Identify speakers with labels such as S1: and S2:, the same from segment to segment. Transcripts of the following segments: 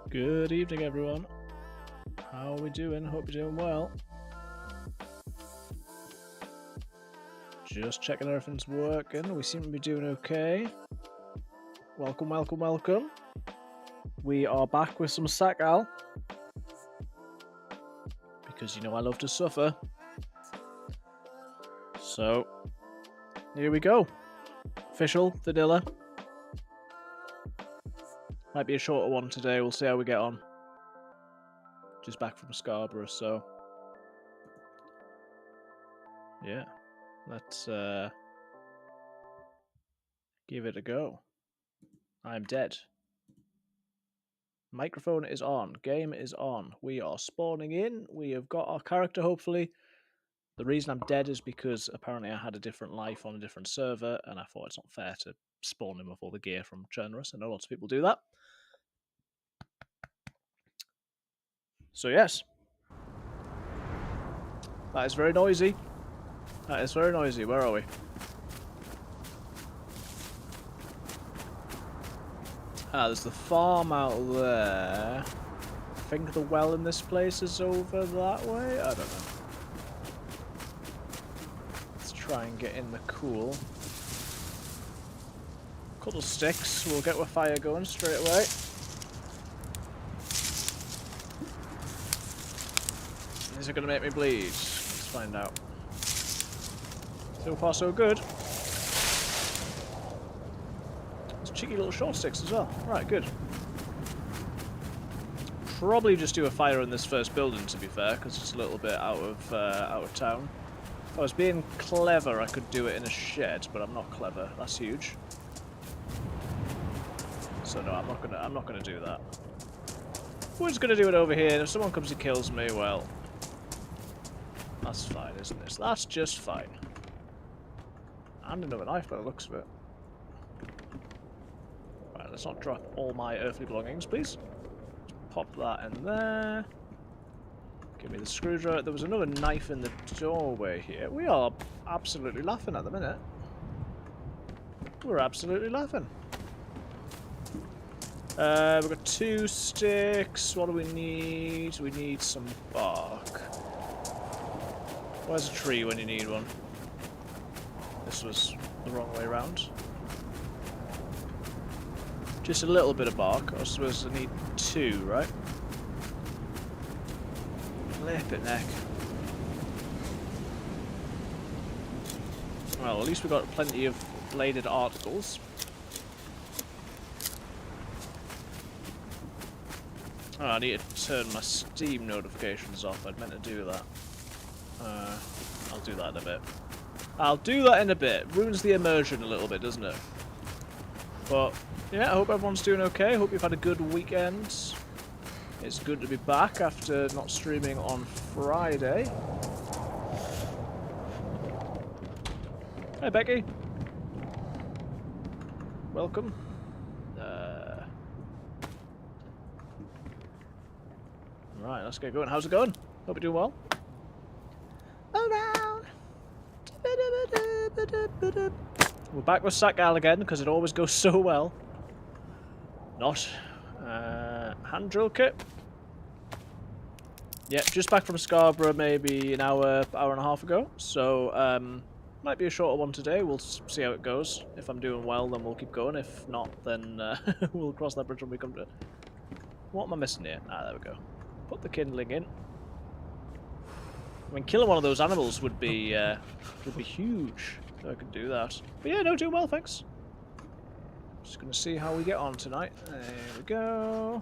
S1: Good evening, everyone. How are we doing? Hope you're doing well. Just checking everything's working. We seem to be doing okay. Welcome, welcome, welcome. We are back with some Sakhal. Because you know I love to suffer. So, here we go. Official, vanilla. Might be a shorter one today, we'll see how we get on. Just back from Scarborough, so... yeah. Let's give it a go. I'm dead. Microphone is on. Game is on. We are spawning in. We have got our character, hopefully. The reason I'm dead is because apparently I had a different life on a different server, and I thought it's not fair to spawn him with all the gear from Chernarus. I know lots of people do that. So yes. That is very noisy. That is very noisy. Where are we? Ah, there's the farm out there. I think the well in this place is over that way? I don't know. Let's try and get in the cool. Couple sticks, we'll get with fire going straight away. Is it going to make me bleed? Let's find out. So far so good. Cheeky little short sticks as well. Right, good. Probably just do a fire in this first building, to be fair, because it's a little bit out of town. If I was being clever, I could do it in a shed, but I'm not clever. That's huge. So no, I'm not gonna do that. We're just gonna do it over here. And if someone comes and kills me, well, that's fine, isn't it? That's just fine. And another knife by the looks of it. Right, let's not drop all my earthly belongings, please. Pop that in there. Give me the screwdriver. There was another knife in the doorway here. We are absolutely laughing at the minute. We're absolutely laughing. We've got 2 sticks. What do we need? We need some bark. Where's a tree when you need one? This was the wrong way around. Just a little bit of bark. I suppose I need 2, right? Flip it, neck. Well, at least we've got plenty of bladed articles. Oh, I need to turn my Steam notifications off. I'd meant to do that. I'll do that in a bit. I'll do that in a bit. Ruins the immersion a little bit, doesn't it? But, yeah, I hope everyone's doing okay. Hope you've had a good weekend. It's good to be back after not streaming on Friday. Hey, Becky. Welcome. Right, let's get going. How's it going? Hope you're doing well. Around. We're back with Sakhal again because it always goes so well. Not. Hand drill kit. Yeah, just back from Scarborough maybe an hour and a half ago. So, might be a shorter one today. We'll see how it goes. If I'm doing well, then we'll keep going. If not, then we'll cross that bridge when we come to it. What am I missing here? Ah, there we go. Put the kindling in. I mean, killing one of those animals would be huge. If I could do that. But yeah, no, doing well, thanks. Just gonna see how we get on tonight. There we go.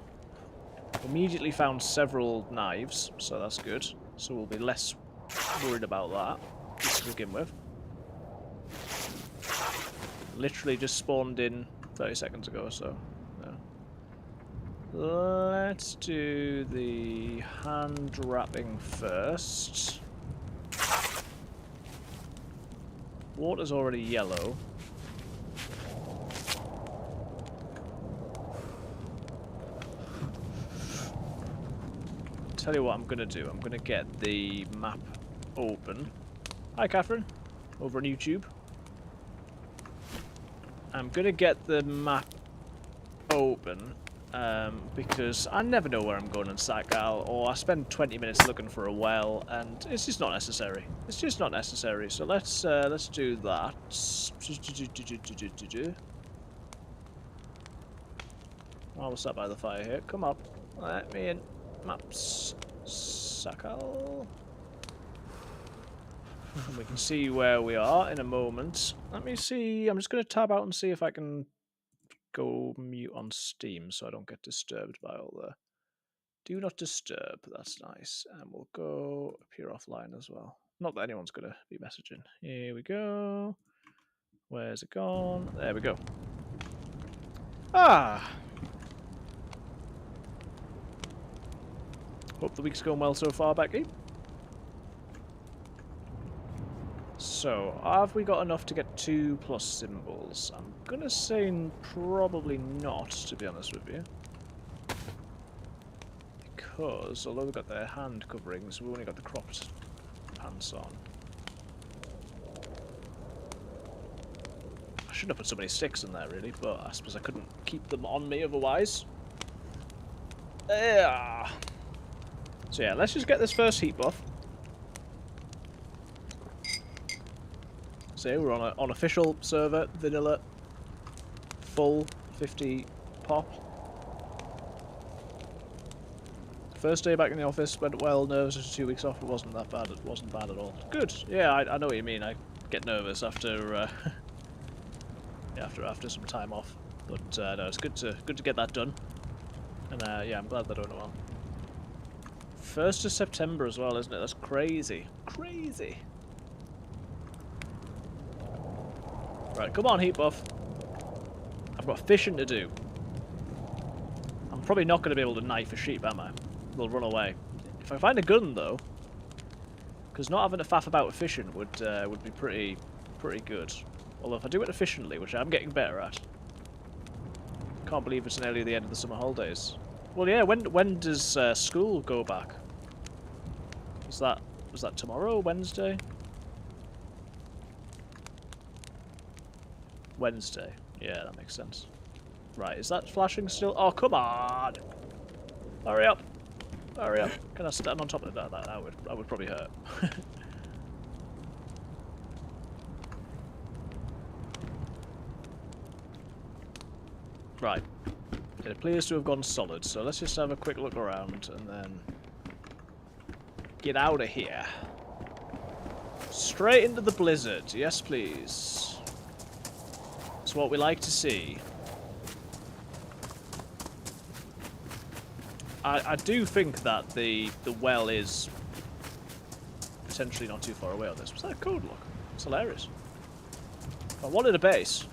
S1: Immediately found several knives, so that's good. So we'll be less worried about that to begin with. Literally just spawned in 30 seconds ago, so yeah. Let's do the hand wrapping first. Water's already yellow. Tell you what I'm gonna do. I'm gonna get the map open. Hi, Catherine, over on YouTube. I'm gonna get the map open because I never know where I'm going in Sakhal, or I spend 20 minutes looking for a well, and it's just not necessary. It's just not necessary. So let's do that. Oh, we'll stop by the fire here. Come up. Let me in. Maps. Sakhal. And we can see where we are in a moment. Let me see. I'm just going to tab out and see if I can go mute on Steam so I don't get disturbed by all the... Do not disturb. That's nice. And we'll go appear offline as well. Not that anyone's going to be messaging. Here we go. Where's it gone? There we go. Ah! Hope the week's going well so far, Becky. So, have we got enough to get 2 plus symbols? I'm gonna say probably not, to be honest with you. Because, although we've got the hand coverings, we've only got the cropped pants on. I shouldn't have put so many sticks in there, really, but I suppose I couldn't keep them on me otherwise. Yeah. So yeah, let's just get this first heat buff. So we're on official server, vanilla, full 50 pop. First day back in the office, went well, nervous after 2 weeks off. It wasn't that bad. It wasn't bad at all. Good. Yeah, I know what you mean. I get nervous after after some time off. But no, it's good to get that done. And yeah, I'm glad they're doing it well. 1st of September as well, isn't it? That's crazy. Crazy. Right, come on, heat buff. I've got fishing to do. I'm probably not going to be able to knife a sheep, am I? They'll run away. If I find a gun, though, because not having to faff about with fishing would be pretty good. Although if I do it efficiently, which I'm getting better at. Can't believe it's nearly the end of the summer holidays. Well, yeah. When does school go back? Was that tomorrow? Wednesday? Wednesday. Yeah, that makes sense. Right, is that flashing still? Oh, come on! Hurry up! Hurry up! Can I stand on top of that? That would probably hurt. Right. It appears to have gone solid, so let's just have a quick look around and then get out of here. Straight into the blizzard. Yes, please. It's what we like to see. I do think that the well is potentially not too far away on this. What's that code look? It's hilarious. If I wanted a base,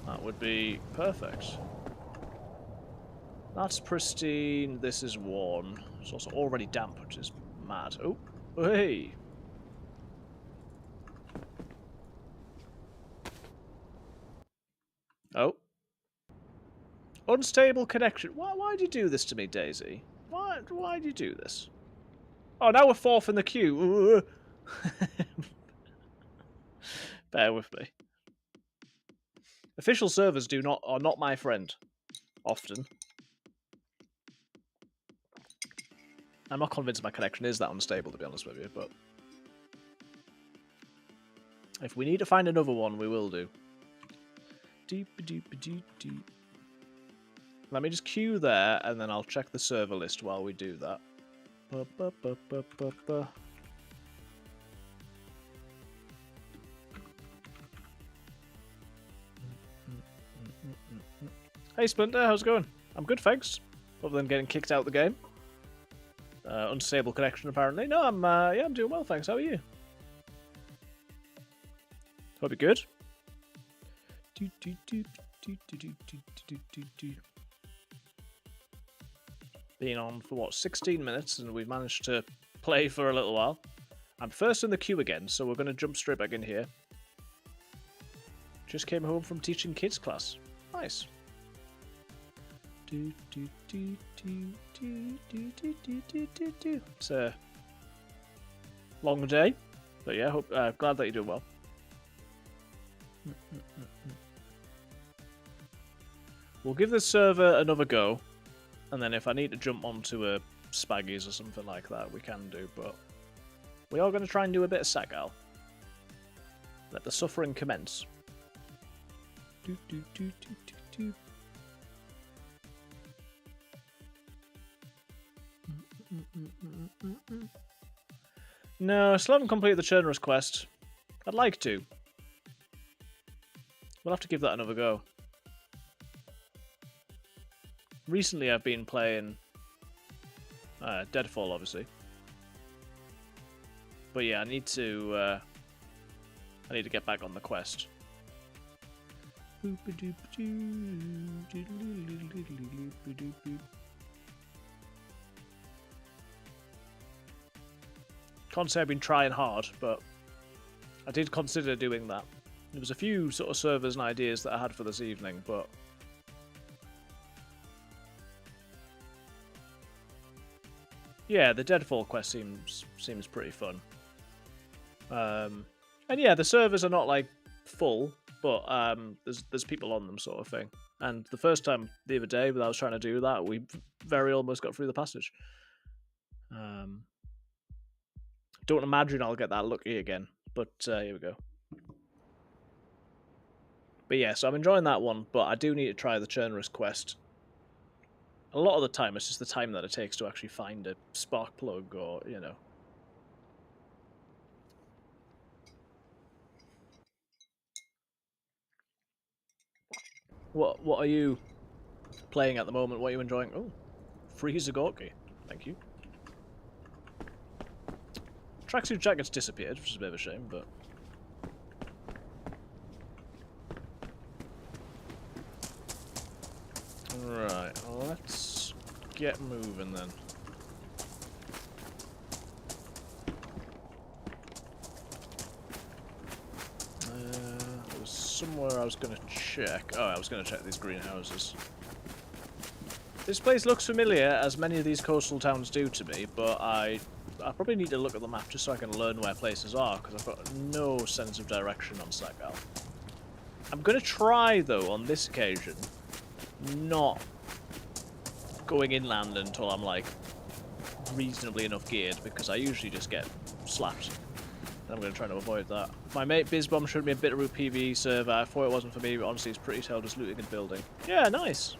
S1: that would be perfect. That's pristine. This is worn. It's also already damp, which is mad. Oh, hey. Oh. Unstable connection. Why do you do this to me, DayZ? Why do you do this? Oh, now we're 4th in the queue. Bear with me. Official servers are not my friend. Often. I'm not convinced my connection is that unstable, to be honest with you, but if we need to find another one, we will do. Let me just queue there, and then I'll check the server list while we do that. Hey Splinter, how's it going? I'm good, thanks. Other than getting kicked out of the game. Unstable connection, apparently. No, I'm doing well, thanks. How are you? Hope you're good. Been on for what, 16 minutes, and we've managed to play for a little while. I'm first in the queue again, so we're going to jump straight back in here. Just came home from teaching kids class. Nice. It's a long day, but yeah, glad that you're doing well. We'll give this server another go, and then if I need to jump onto a Spaggies or something like that, we can do, but we are going to try and do a bit of Sakhal. Let the suffering commence. No, I still haven't completed the Churner's quest. I'd like to. We'll have to give that another go. Recently I've been playing Deadfall, obviously. But yeah, I need to get back on the quest. Can't say I've been trying hard, but I did consider doing that. There was a few sort of servers and ideas that I had for this evening, but yeah, the Deadfall quest seems pretty fun. And yeah, the servers are not like full, but there's people on them, sort of thing. And the first time the other day that I was trying to do that, we very almost got through the passage. Don't imagine I'll get that lucky again, but here we go. But yeah, so I'm enjoying that one, but I do need to try the Churner's quest. A lot of the time, it's just the time that it takes to actually find a spark plug, or, you know. What are you playing at the moment? What are you enjoying? Oh, free Zagorki. Thank you. Tracksuit jacket's disappeared, which is a bit of a shame, but right, let's get moving then. There was somewhere I was going to check. Oh, I was going to check these greenhouses. This place looks familiar, as many of these coastal towns do to me, but I probably need to look at the map just so I can learn where places are, because I've got no sense of direction on Sakhal. I'm going to try, though, on this occasion, not going inland until I'm, like, reasonably enough geared, because I usually just get slapped. And I'm going to try to avoid that. My mate Bizbomb showed me a Bitterroot PvE server. I thought it wasn't for me, but honestly it's pretty tail just looting and building. Yeah, nice!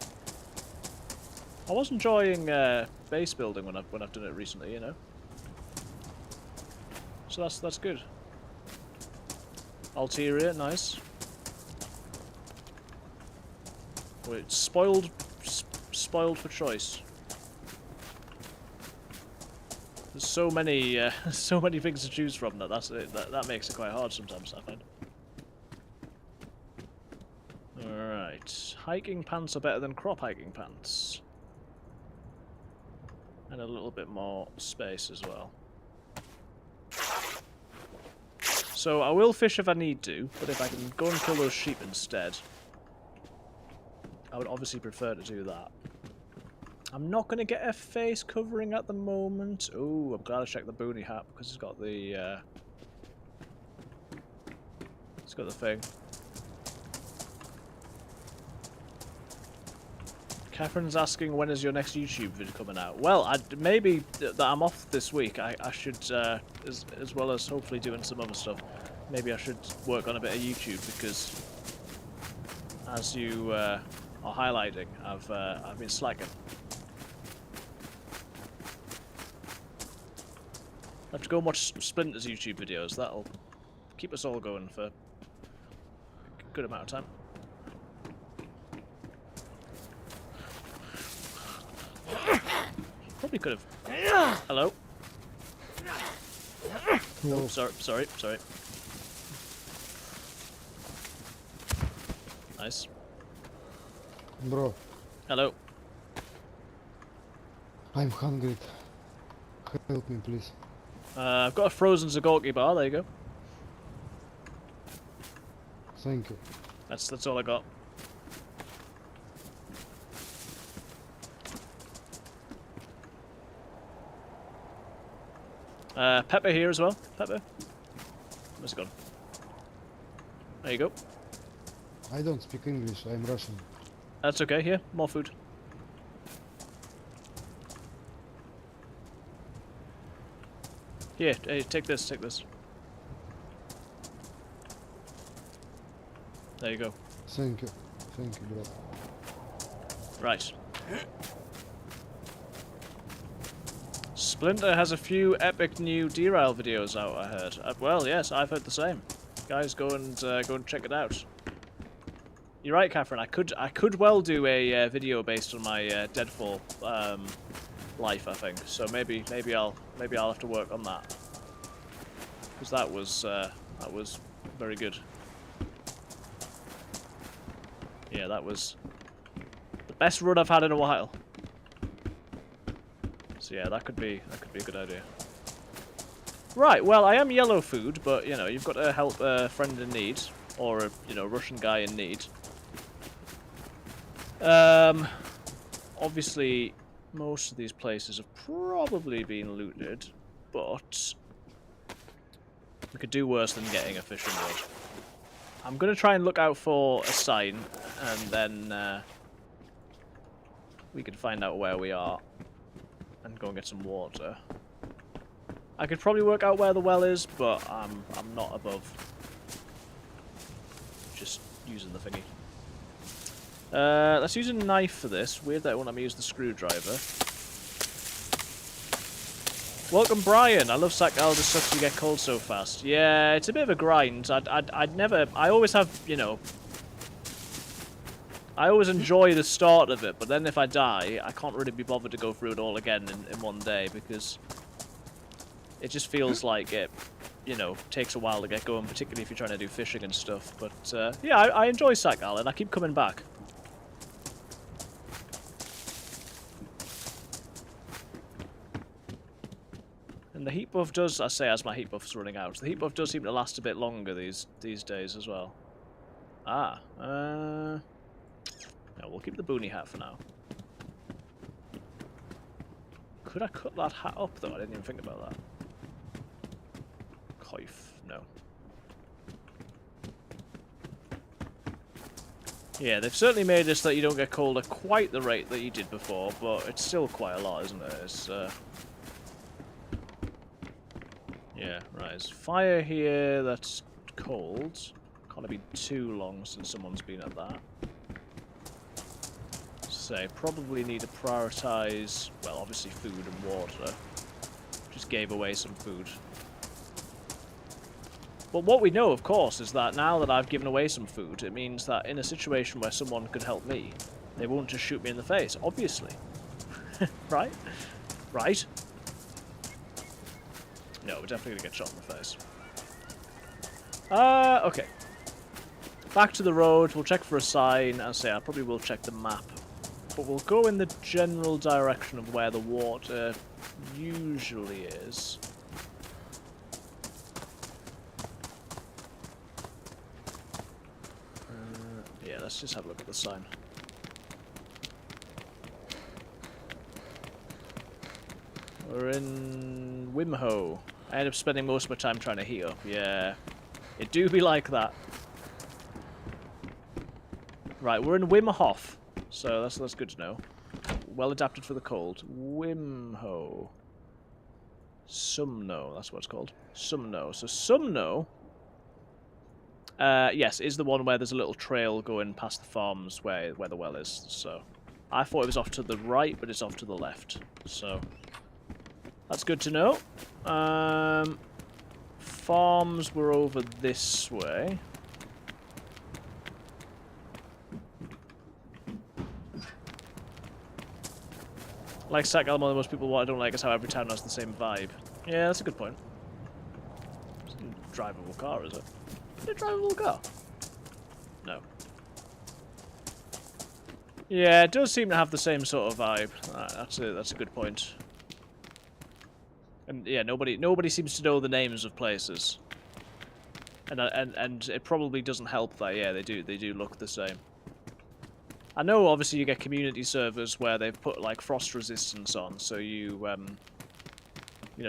S1: I was enjoying base building when I've done it recently, you know? So that's good. Ulterior, nice. Wait, spoiled for choice. There's so many so many things to choose from that makes it quite hard sometimes, I find. Alright. Hiking pants are better than crop hiking pants. And a little bit more space as well. So I will fish if I need to, but if I can go and kill those sheep instead, I would obviously prefer to do that. I'm not going to get a face covering at the moment. Oh, I'm glad I checked the boonie hat because it's got the thing. Catherine's asking, when is your next YouTube video coming out? Well, maybe that I'm off this week. I should, as well as hopefully doing some other stuff, maybe I should work on a bit of YouTube, because as you are highlighting, I've been slacking. I have to go and watch Splinter's YouTube videos. That'll keep us all going for a good amount of time. Probably could have. Hello. Oh, sorry. Nice.
S2: Bro,
S1: Hello.
S2: I'm hungry. Help me, please.
S1: I've got a frozen Zagorki bar. There you go.
S2: Thank you.
S1: That's all I got. Pepper here as well. Pepper. Where's it gone? There you go.
S2: I don't speak English, I'm Russian.
S1: That's okay. Here, more food. Here, hey, take this, take this. There you go.
S2: Thank you, bro.
S1: Right. Splinter has a few epic new derail videos out, I heard. Well, yes, I've heard the same. Guys, go and check it out. You're right, Catherine. I could well do a video based on my Deadfall life, I think. So maybe I'll have to work on that, because that was very good. Yeah, that was the best run I've had in a while. So yeah, that could be a good idea. Right, well, I am yellow food, but you know, you've got to help a friend in need, or a Russian guy in need. Obviously, most of these places have probably been looted, but we could do worse than getting a fishing rod. I'm gonna try and look out for a sign, and then we can find out where we are and go and get some water. I could probably work out where the well is, but I'm not above just using the thingy. Let's use a knife for this. Weird that I want to use the screwdriver. Welcome, Brian. I love Sakhal. Just sucks you get cold so fast. Yeah, it's a bit of a grind. I'd never. I always have, I always enjoy the start of it, but then if I die, I can't really be bothered to go through it all again in one day, because it just feels like it, takes a while to get going, particularly if you're trying to do fishing and stuff. But yeah, I enjoy Sakhal, and I keep coming back. And the heat buff does, I say as my heat buff's running out, the heat buff does seem to last a bit longer these days as well. Ah, no, we'll keep the boonie hat for now. Could I cut that hat up though? I didn't even think about that. Coif, no. Yeah, they've certainly made it so that you don't get cold at quite the rate that you did before, but it's still quite a lot, isn't it? It's, yeah, right. There's fire here that's cold. Can't have been too long since someone's been at that. So, probably need to prioritize, well, obviously food and water. Just gave away some food. But what we know, of course, is that now that I've given away some food, it means that in a situation where someone could help me, they won't just shoot me in the face, obviously. Right? Right? No, we're definitely gonna get shot in the face. Okay. Back to the road, we'll check for a sign, and say I probably will check the map. But we'll go in the general direction of where the water usually is. Yeah, let's just have a look at the sign. We're in Wimho. I end up spending most of my time trying to heat up. Yeah, it do be like that. Right, we're in Wim Hof, so that's good to know. Well adapted for the cold. Wimho. Sumno, that's what it's called. Sumno. So Sumno, yes, is the one where there's a little trail going past the farms where the well is. So I thought it was off to the right, but it's off to the left. So that's good to know. Farms were over this way. Like Sakhal, more than most people, what I don't like is how every town has the same vibe. Yeah, that's a good point. It's a drivable car, is it? Is it a drivable car? No. Yeah, it does seem to have the same sort of vibe. That's a good point. And yeah, nobody seems to know the names of places. And it probably doesn't help that, yeah, they do look the same. I know obviously you get community servers where they've put like frost resistance on, so you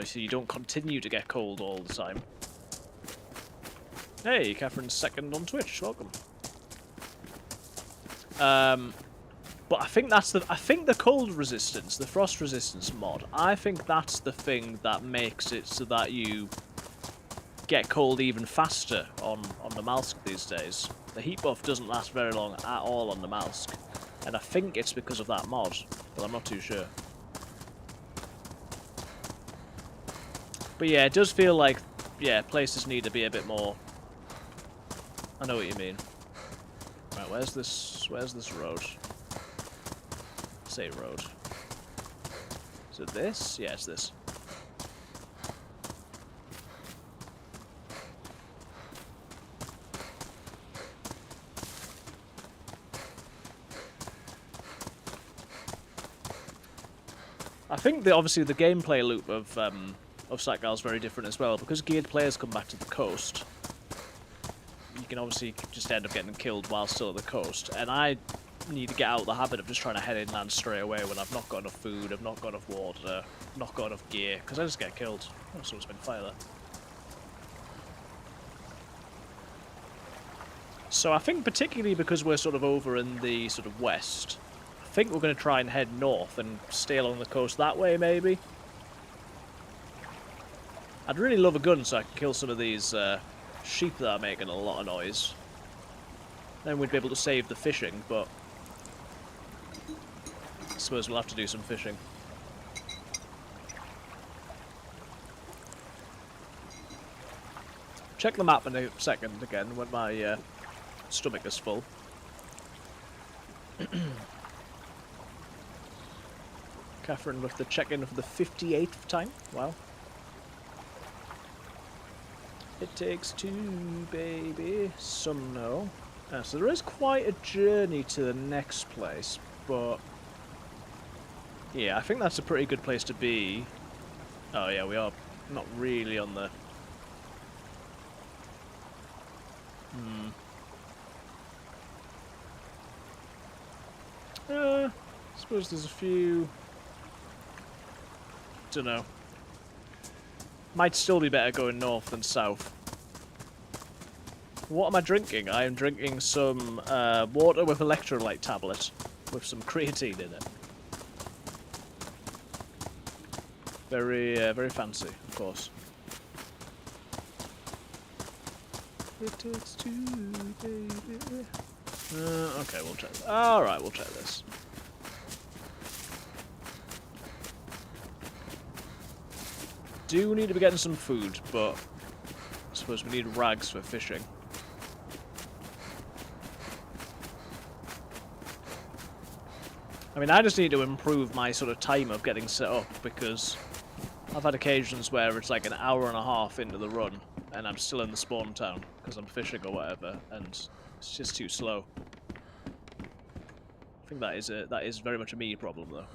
S1: so you don't continue to get cold all the time. Hey, Catherine's second on Twitch, welcome. But I think that's the. I think the cold resistance, the frost resistance mod. I think that's the thing that makes it so that you get cold even faster on the Malsk these days. The heat buff doesn't last very long at all on the Malsk, and I think it's because of that mod, but I'm not too sure. But yeah, it does feel like, yeah, places need to be a bit more. I know what you mean. Right, where's this road? Say road. Is it this? Yeah, it's this. I think obviously the gameplay loop of Sakhal is very different as well, because geared players come back to the coast. You can obviously just end up getting killed while still at the coast, and I need to get out of the habit of just trying to head inland straight away when I've not got enough food, I've not got enough water, not got enough gear, because I just get killed. Oh, someone's been fire there. So I think particularly because we're sort of over in the sort of west, I think we're going to try and head north and stay along the coast that way, maybe. I'd really love a gun so I can kill some of these sheep that are making a lot of noise. Then we'd be able to save the fishing, but I suppose we'll have to do some fishing. Check the map in a second again when my stomach is full. Catherine with the check-in for the 58th time. Wow. It takes two, baby. Some no. So there is quite a journey to the next place, but yeah, I think that's a pretty good place to be. Oh yeah, we are not really on the... I suppose there's a few... Dunno. Might still be better going north than south. What am I drinking? I am drinking some water with electrolyte tablet with some creatine in it. Very, very fancy, of course. It takes two, baby. Okay, we'll try this. Alright, we'll try this. Do need to be getting some food, but I suppose we need rags for fishing. I mean, I just need to improve my sort of time of getting set up, because I've had occasions where it's like an hour and a half into the run and I'm still in the spawn town because I'm fishing or whatever, and it's just too slow. I think that is very much a me problem though.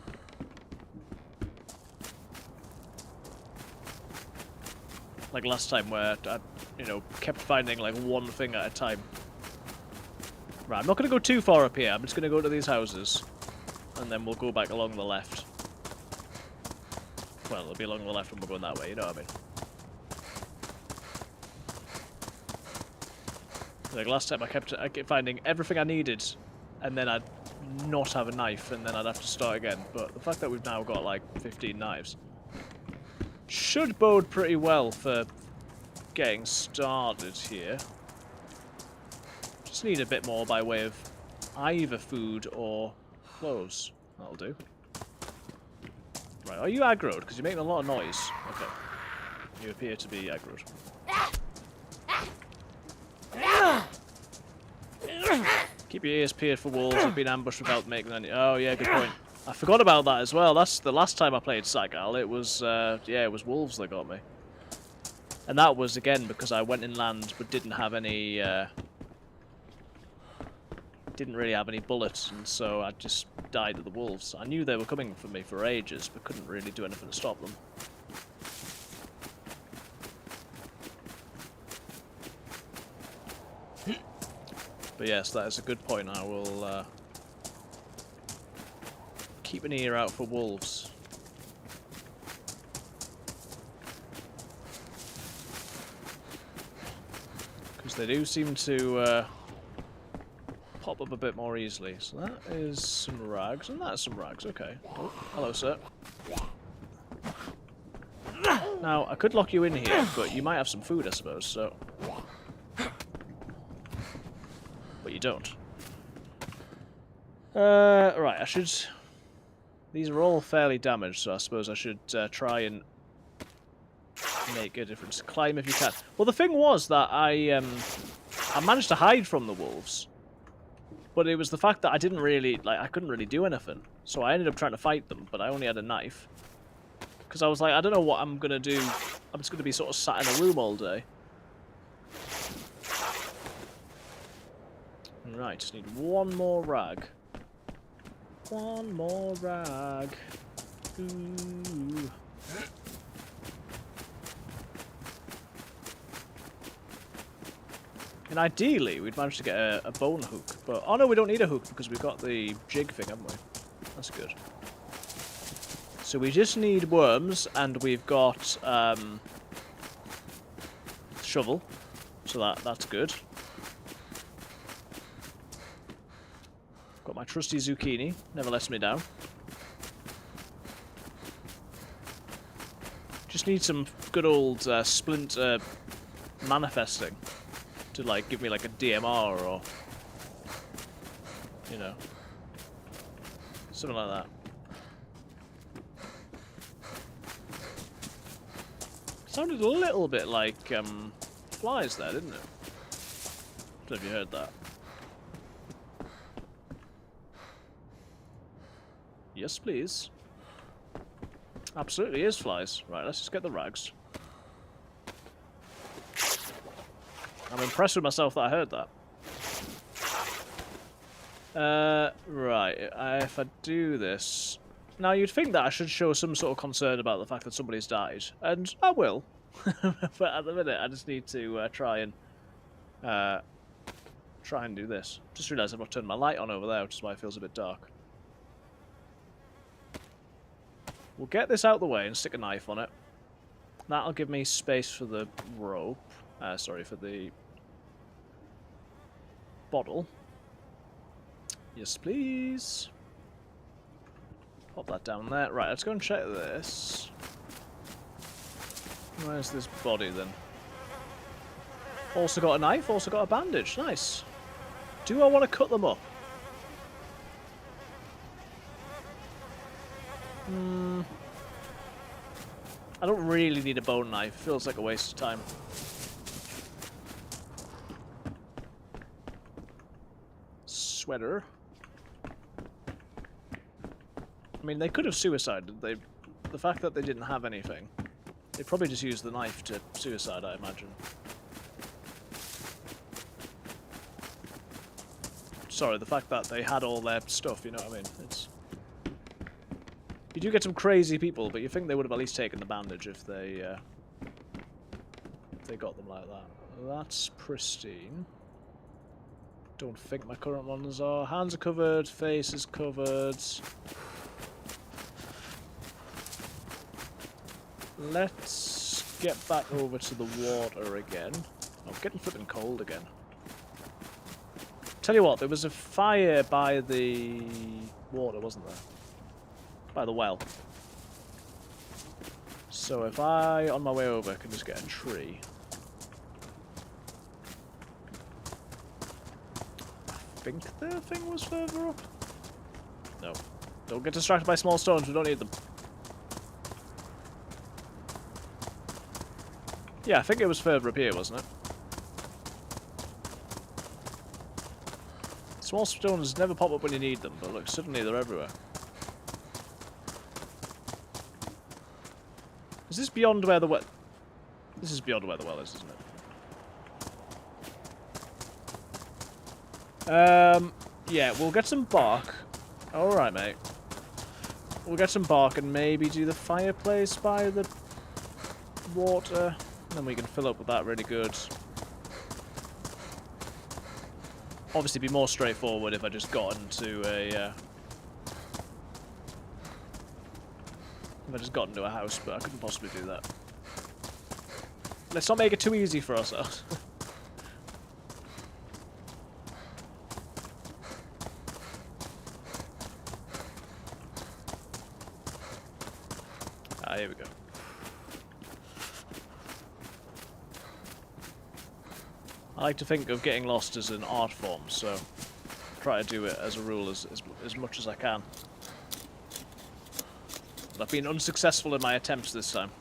S1: Like last time where I, you know, kept finding like one thing at a time. Right, I'm not going to go too far up here, I'm just going to go to these houses. And then we'll go back along the left. Well, it'll be along the left when we're going that way, you know what I mean? Like last time I kept finding everything I needed, and then I'd not have a knife, and then I'd have to start again. But the fact that we've now got like 15 knives should bode pretty well for getting started here. Just need a bit more by way of either food or clothes. That'll do. Right, are you aggroed? Because you're making a lot of noise. Okay. You appear to be aggroed. Keep your ears peeled for wolves. I've been ambushed without making any... Oh, yeah, good point. I forgot about that as well. That's the last time I played Sakhal. It was, yeah, it was wolves that got me. And that was, again, because I went inland but didn't have any... didn't really have any bullets, and so I just died to the wolves. I knew they were coming for me for ages, but couldn't really do anything to stop them. But yes, that is a good point. I will keep an ear out for wolves. Because they do seem to pop up a bit more easily. So that is some rags, and that's some rags. Okay. Oh, hello, sir. Now, I could lock you in here, but you might have some food, I suppose, so... But you don't. Right, I should... These are all fairly damaged, so I suppose I should try and make a difference. Climb if you can. Well, the thing was that I managed to hide from the wolves, but it was the fact that I didn't really, like, I couldn't really do anything. So I ended up trying to fight them, but I only had a knife. Because I was like, I don't know what I'm going to do. I'm just going to be sort of sat in a room all day. Right, just need one more rag. One more rag. Ooh. And ideally, we'd manage to get a bone hook. But, oh no, we don't need a hook because we've got the jig thing, haven't we? That's good. So we just need worms, and we've got shovel. So that's good. Got my trusty zucchini. Never lets me down. Just need some good old splint manifesting to like give me like a DMR or, you know, something like that. Sounded a little bit like flies there, didn't it? I don't know if you heard that. Yes, please. Absolutely is flies. Right, let's just get the rags. I'm impressed with myself that I heard that. Right, if I do this... Now, you'd think that I should show some sort of concern about the fact that somebody's died, and I will. But at the minute, I just need to try and do this. Just realised I've not turned my light on over there, which is why it feels a bit dark. We'll get this out of the way and stick a knife on it. That'll give me space for the rope. Sorry, for the bottle. Yes, please. Pop that down there. Right, let's go and check this. Where's this body, then? Also got a knife, also got a bandage. Nice. Do I want to cut them up? I don't really need a bone knife. Feels like a waste of time. Sweater. I mean, they could have suicided. The fact that they didn't have anything, they probably just used the knife to suicide, I imagine. Sorry, the fact that they had all their stuff, you know what I mean? It's... You do get some crazy people, but you think they would have at least taken the bandage if they got them like that. That's pristine. Don't think my current ones are. Hands are covered, face is covered. Let's get back over to the water again. I'm getting flipping cold again. Tell you what, there was a fire by the water, wasn't there? By the well. So if I, on my way over, can just get a tree. I think the thing was further up. No. Don't get distracted by small stones, we don't need them. Yeah, I think it was further up here, wasn't it? Small stones never pop up when you need them, but look, suddenly they're everywhere. Is this beyond where the well... This is beyond where the well is, isn't it? Yeah, we'll get some bark. Alright, mate. We'll get some bark and maybe do the fireplace by the water. And then we can fill up with that really good. Obviously, it'd be more straightforward if I just got into a... If I just got into a house, but I couldn't possibly do that. Let's not make it too easy for ourselves. Ah, here we go. I like to think of getting lost as an art form, so try to do it as a rule as much as I can. But I've been unsuccessful in my attempts this time.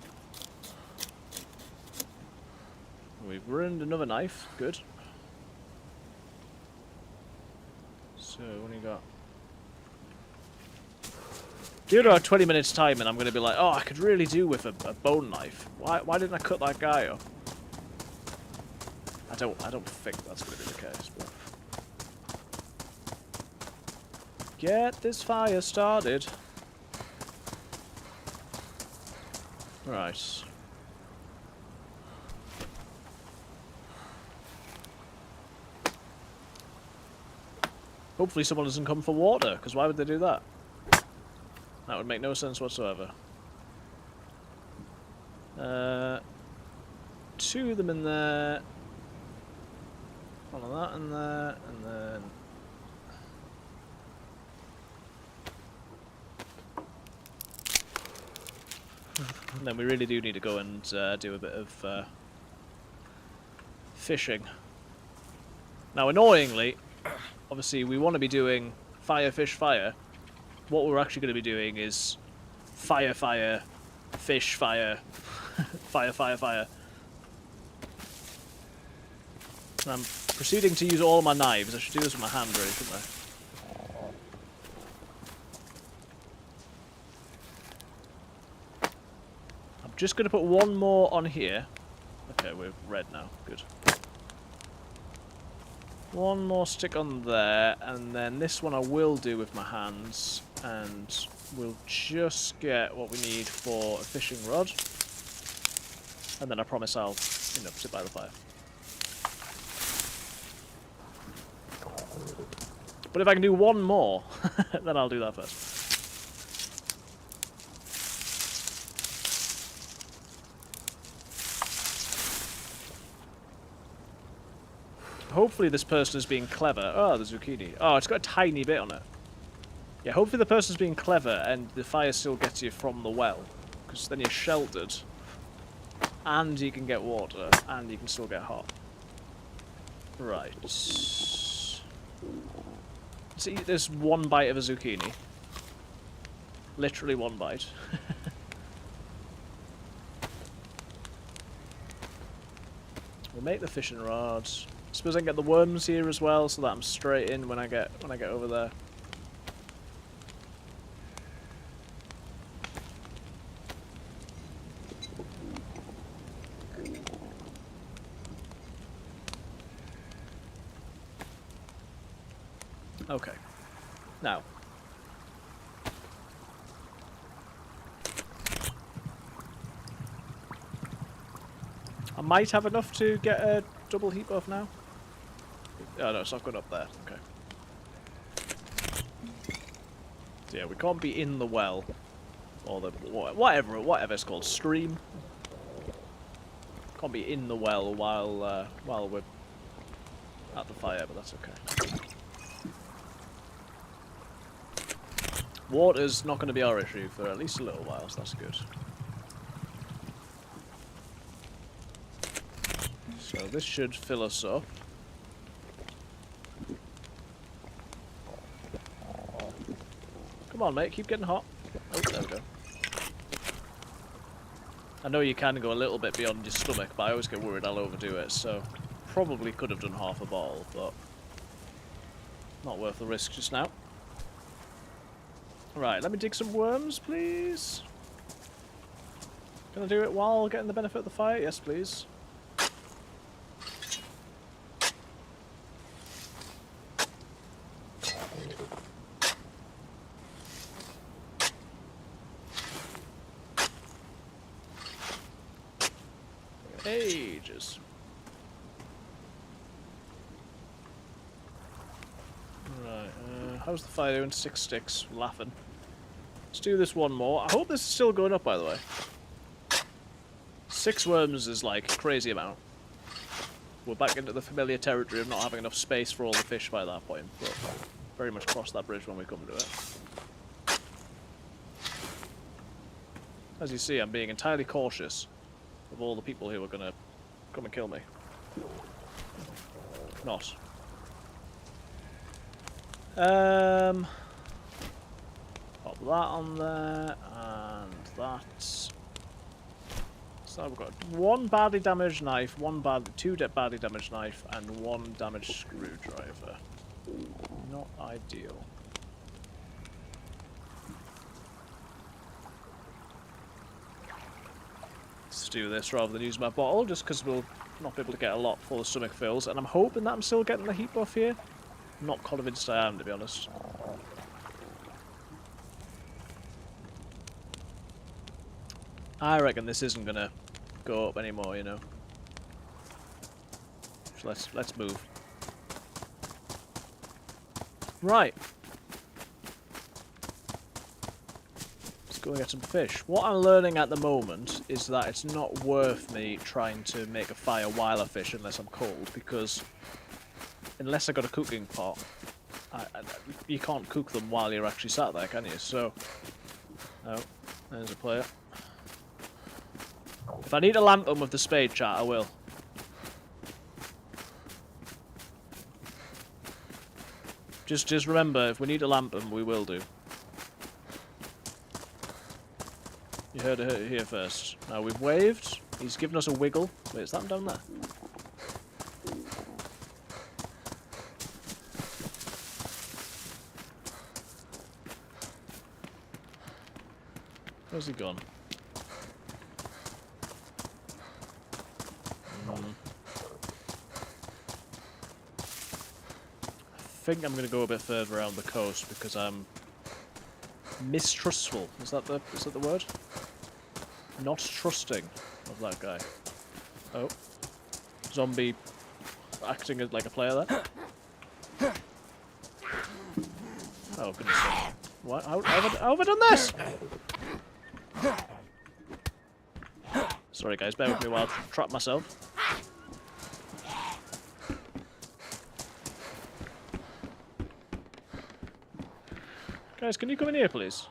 S1: We've ruined another knife. Good. So, what do you got? Give it about 20 minutes time and I'm going to be like, oh, I could really do with a bone knife. Why didn't I cut that guy up? I don't think that's going to be the case, but... Get this fire started. Right. Hopefully someone doesn't come for water, because why would they do that? That would make no sense whatsoever. Two of them in there. One of that in there, and then... And then we really do need to go and do a bit of fishing. Now, annoyingly, obviously we want to be doing fire, fish, fire. What we're actually going to be doing is fire, fire, fish, fire, fire, fire, fire. And I'm proceeding to use all my knives. I should do this with my hand, really, shouldn't I? I'm just going to put one more on here. Okay, we're red now. Good. One more stick on there, and then this one I will do with my hands, and we'll just get what we need for a fishing rod. And then I promise I'll, you know, sit by the fire. But if I can do one more, then I'll do that first. Hopefully this person is being clever. Oh, the zucchini. Oh, it's got a tiny bit on it. Yeah, hopefully the person's being clever and the fire still gets you from the well. Because then you're sheltered. And you can get water. And you can still get hot. Right. Let's eat this one bite of a zucchini. Literally one bite. We'll make the fishing rods. Suppose I can get the worms here as well, so that I'm straight in when I get over there. Okay. Now. I might have enough to get a double heap off now. Oh no, it's not going up there. Okay. So yeah, we can't be in the well. Or the whatever it's called, stream. Can't be in the well while we're at the fire, but that's okay. Water's not going to be our issue for at least a little while, so that's good. So this should fill us up. Come on, mate, keep getting hot. Oh, there we go. I know you can go a little bit beyond your stomach, but I always get worried I'll overdo it, so probably could have done half a bottle, but not worth the risk just now. Right, let me dig some worms, please. Can I do it while getting the benefit of the fire? Yes, please. Ages. Right, how's the fire doing? 6 sticks. Laughing. Let's do this one more. I hope this is still going up, by the way. 6 worms is like a crazy amount. We're back into the familiar territory of not having enough space for all the fish by that point, but very much cross that bridge when we come to it. As you see, I'm being entirely cautious of all the people who are gonna come and kill me. Not. Pop that on there, and that. So we've got one badly damaged knife, two badly damaged knife, and one damaged screwdriver. Not ideal. Let's do this rather than use my bottle, just because we'll not be able to get a lot before the stomach fills. And I'm hoping that I'm still getting the heat buff here. I'm not convinced I am, to be honest. I reckon this isn't gonna go up anymore, you know. So let's move. Right. Let's go and get some fish. What I'm learning at the moment is that it's not worth me trying to make a fire while I fish unless I'm cold, because unless I got a cooking pot, you can't cook them while you're actually sat there, can you? So, oh, there's a player. If I need to lamp them with the spade, chat, I will. Just remember, if we need to lamp them, we will do. You heard it here first. Now we've waved. He's given us a wiggle. Wait, is that him down there? Where's he gone? I think I'm going to go a bit further around the coast because I'm mistrustful. Is that the word? Not trusting of that guy. Oh, zombie acting as like a player there. Oh goodness! What? How have I done this? Sorry guys, bear with me while I trap myself. Guys, can you come in here, please?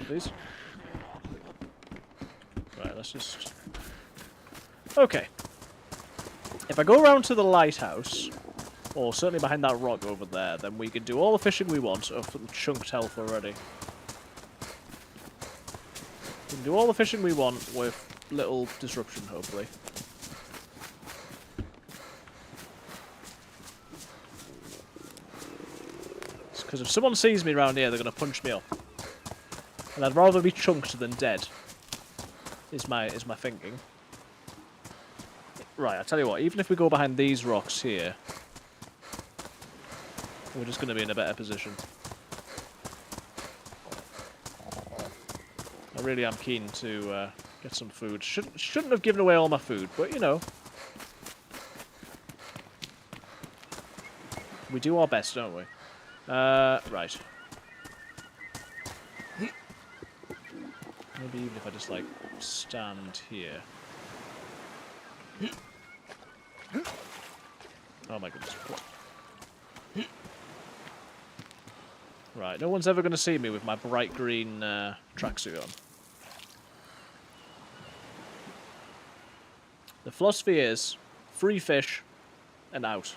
S1: Please? Right, let's just... Okay. If I go around to the lighthouse, or certainly behind that rock over there, then we can do all the fishing we want. Oh, chunked health already. We can do all the fishing we want with little disruption, hopefully. Because if someone sees me around here, they're going to punch me up. And I'd rather be chunked than dead. Is my thinking. Right, I'll tell you what, even if we go behind these rocks here, we're just going to be in a better position. I really am keen to get some food. Shouldn't have given away all my food, but you know. We do our best, don't we? Right. Maybe even if I just, like, stand here. Oh my goodness. Right, no one's ever going to see me with my bright green tracksuit on. The philosophy is free fish and out.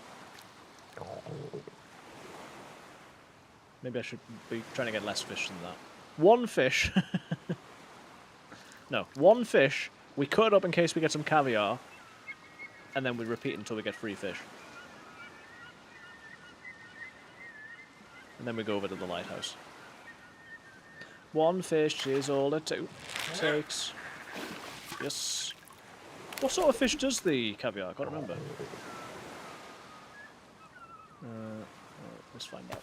S1: Maybe I should be trying to get less fish than that. One fish. No, one fish. We cut it up in case we get some caviar. And then we repeat until we get free fish. And then we go over to the lighthouse. One fish is all it takes. Yes. What sort of fish does the caviar? I can't remember. Let's find out.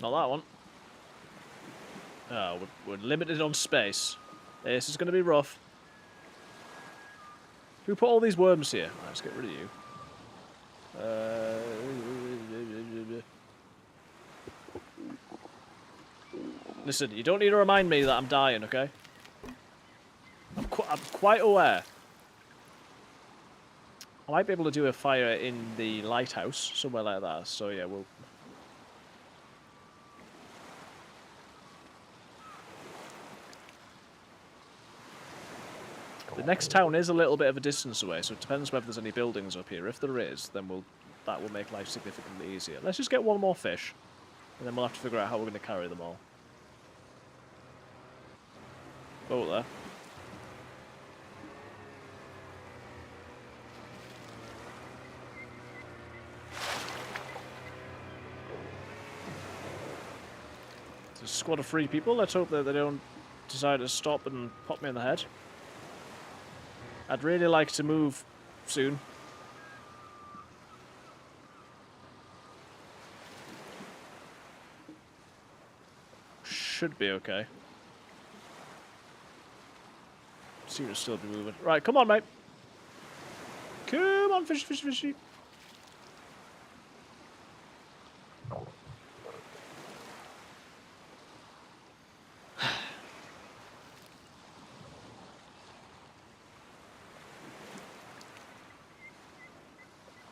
S1: Not that one. Oh, we're limited on space. This is going to be rough. Who put all these worms here? Right, let's get rid of you. Listen, you don't need to remind me that I'm dying, okay? I'm quite aware. I might be able to do a fire in the lighthouse, somewhere like that. So yeah, we'll... The next town is a little bit of a distance away, so it depends whether there's any buildings up here. If there is, then that will make life significantly easier. Let's just get one more fish, and then we'll have to figure out how we're going to carry them all. Boat there. It's a squad of 3 people. Let's hope that they don't decide to stop and pop me in the head. I'd really like to move soon. Should be okay. Seem to still be moving. Right, come on, mate. Come on, fishy.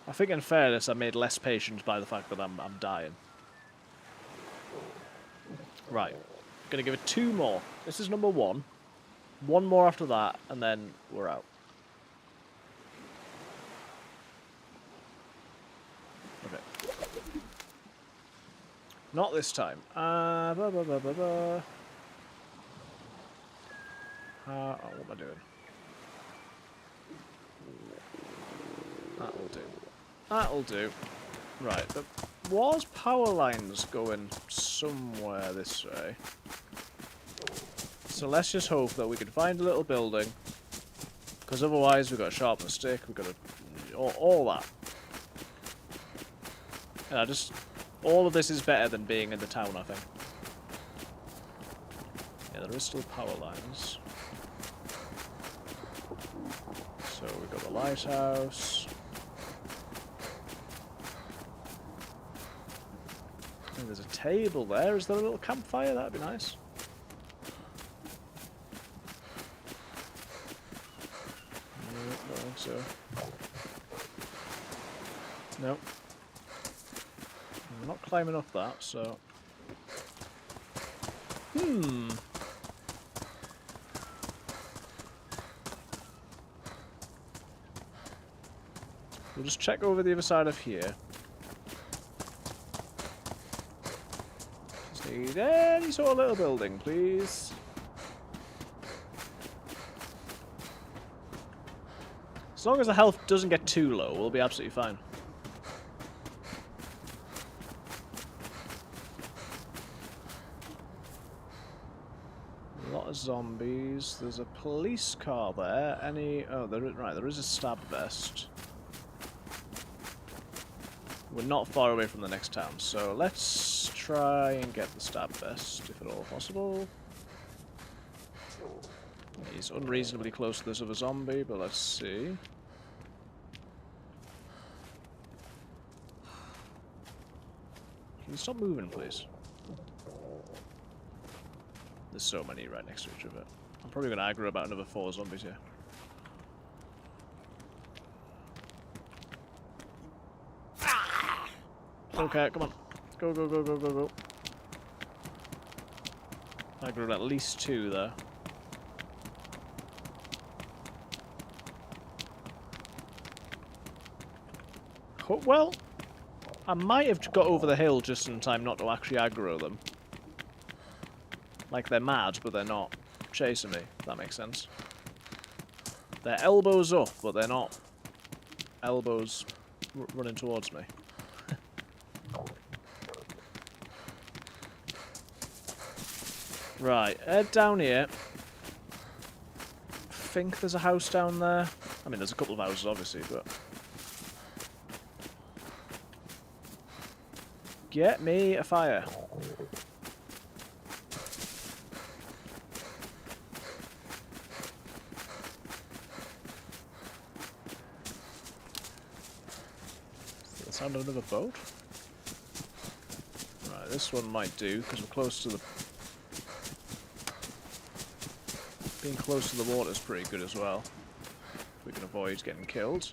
S1: I think in fairness, I'm made less patient by the fact that I'm dying. Right. Gonna give it 2 more. This is number 1. 1 more after that, and then we're out. Okay. Not this time. What am I doing? That'll do. That'll do. Right, there was power lines going somewhere this way. So let's just hope that we can find a little building. Because otherwise we've got to sharpen a stick, we've got to... all that. Yeah, just... all of this is better than being in the town, I think. Yeah, there is still power lines. So we've got the lighthouse. And there's a table there. Is there a little campfire? That'd be nice. Nope, don't think so. Nope. I'm not climbing up that, so... We'll just check over the other side of here. Just need any sort of little building, please. As long as the health doesn't get too low, we'll be absolutely fine. A lot of zombies. There's a police car there. Any... oh, there is a stab vest. We're not far away from the next town, so let's try and get the stab vest, if at all possible. He's unreasonably close to this other zombie, but let's see. Can you stop moving, please? There's so many right next to each other. I'm probably going to aggro about another 4 zombies here. Okay, come on. Go. I grew at least 2 there. Oh, well, I might have got over the hill just in time not to actually aggro them. Like, they're mad, but they're not chasing me, if that makes sense. They're elbows up, but they're not elbows running towards me. Right, head down here. I think there's a house down there. I mean, there's a couple of houses, obviously, but... get me a fire. Is that the sound of another boat? Right, this one might do, because we're close to the... being close to the water is pretty good as well. We can avoid getting killed.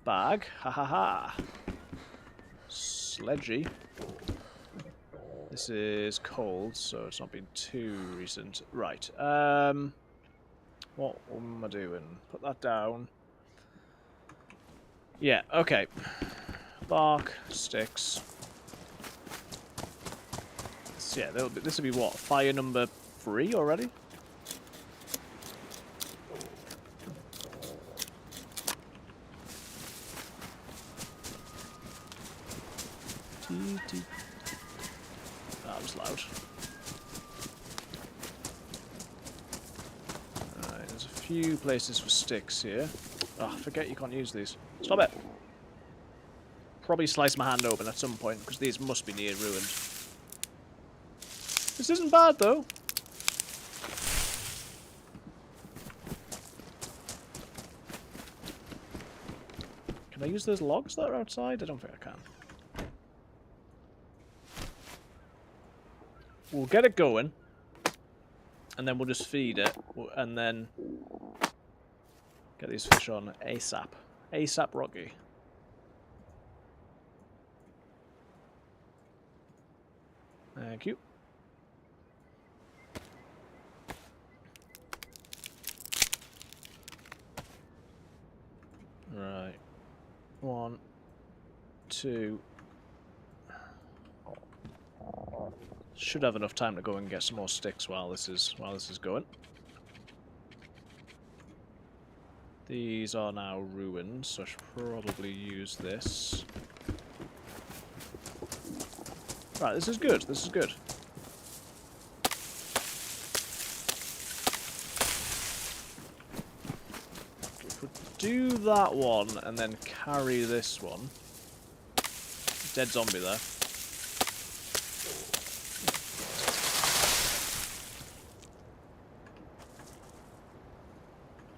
S1: Bag. Ha ha ha. Sledgy. This is cold, so it's not been too recent. Right. What am I doing? Put that down. Yeah, okay. Bark, sticks. So yeah, this will be what? Fire number 3 already? That was loud. Alright, there's a few places for sticks here. Oh, forget you can't use these. Stop it! Probably slice my hand open at some point, because these must be near ruined. This isn't bad, though. Can I use those logs that are outside? I don't think I can. We'll get it going, and then we'll just feed it, and then get these fish on ASAP. ASAP Rocky. Thank you. Right. 1, 2. Should have enough time to go and get some more sticks while this is going. These are now ruined, so I should probably use this. Right, this is good. This is good. If we do that one and then carry this one. Dead zombie there.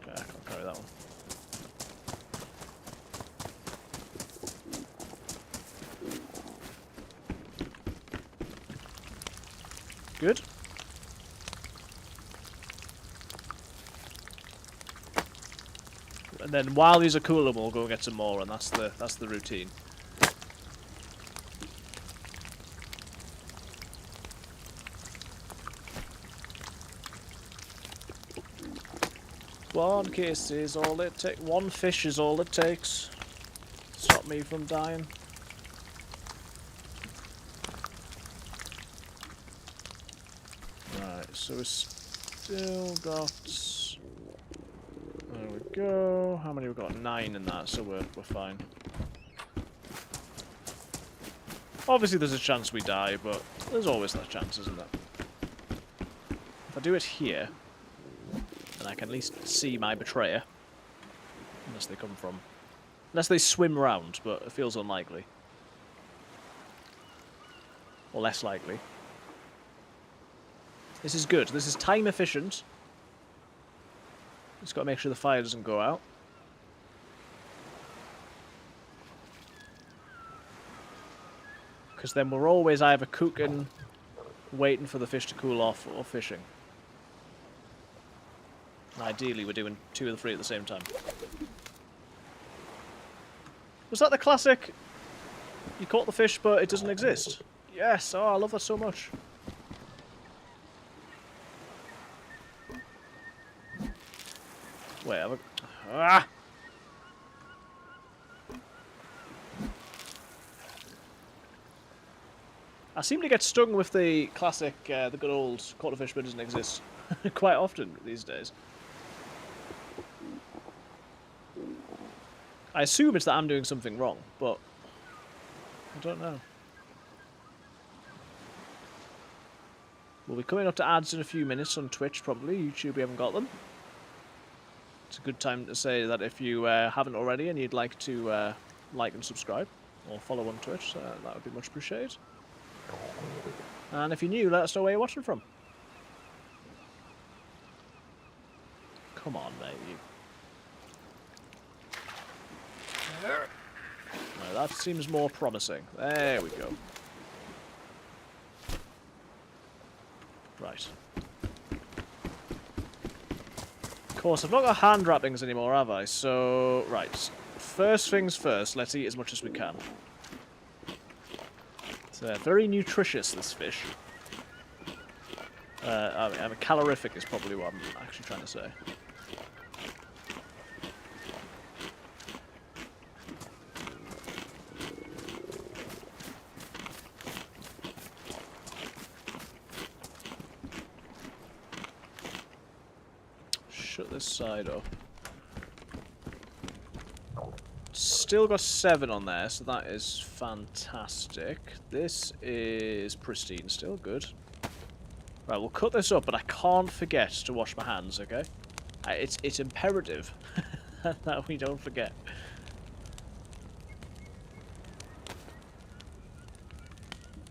S1: Okay, I can't carry that one. Good. And then while these are cooling, we'll go and get some more, and that's the routine. One kiss is all it takes. One fish is all it takes. Stop me from dying. Right, so we've still got. There we go. How many? We've got 9 in that, so we're fine. Obviously, there's a chance we die, but there's always that chance, isn't there? If I do it here, then I can at least see my betrayer. Unless they come from... Unless they swim round, but it feels unlikely. Or less likely. This is good. This is time efficient. Just got to make sure the fire doesn't go out. Because then we're always either cooking, waiting for the fish to cool off, or fishing. And ideally, we're doing 2 of the 3 at the same time. Was that the classic, you caught the fish, but it doesn't exist? Yes, oh, I love that so much. Wait, have I... Ah! I seem to get stung with the classic, the good old caught the fish but doesn't exist quite often these days. I assume it's that I'm doing something wrong, but I don't know. We'll be coming up to ads in a few minutes on Twitch, probably. YouTube, we haven't got them. It's a good time to say that if you haven't already and you'd like to like and subscribe, or follow on Twitch, that would be much appreciated. And if you're new, let us know where you're watching from. Come on, mate. Right, that seems more promising. There we go. Right. Of course, I've not got hand wrappings anymore, have I? So, right. first things first, let's eat as much as we can. It's very nutritious, this fish. I mean, calorific is probably what I'm actually trying to say. Shut this side up. Still got 7 on there, so that is fantastic. This is pristine, still good. Right, we'll cut this up, but I can't forget to wash my hands, okay? It's imperative that we don't forget.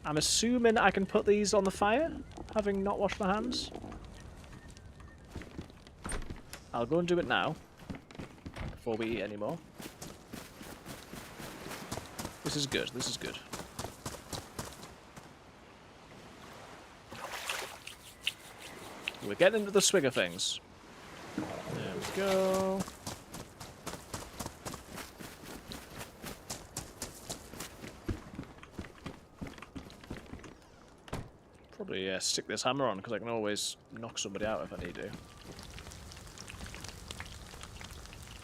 S1: I'm assuming I can put these on the fire, having not washed my hands. I'll go and do it now, before we eat anymore. This is good, this is good. We're getting into the swing of things. There we go. Probably stick this hammer on, because I can always knock somebody out if I need to.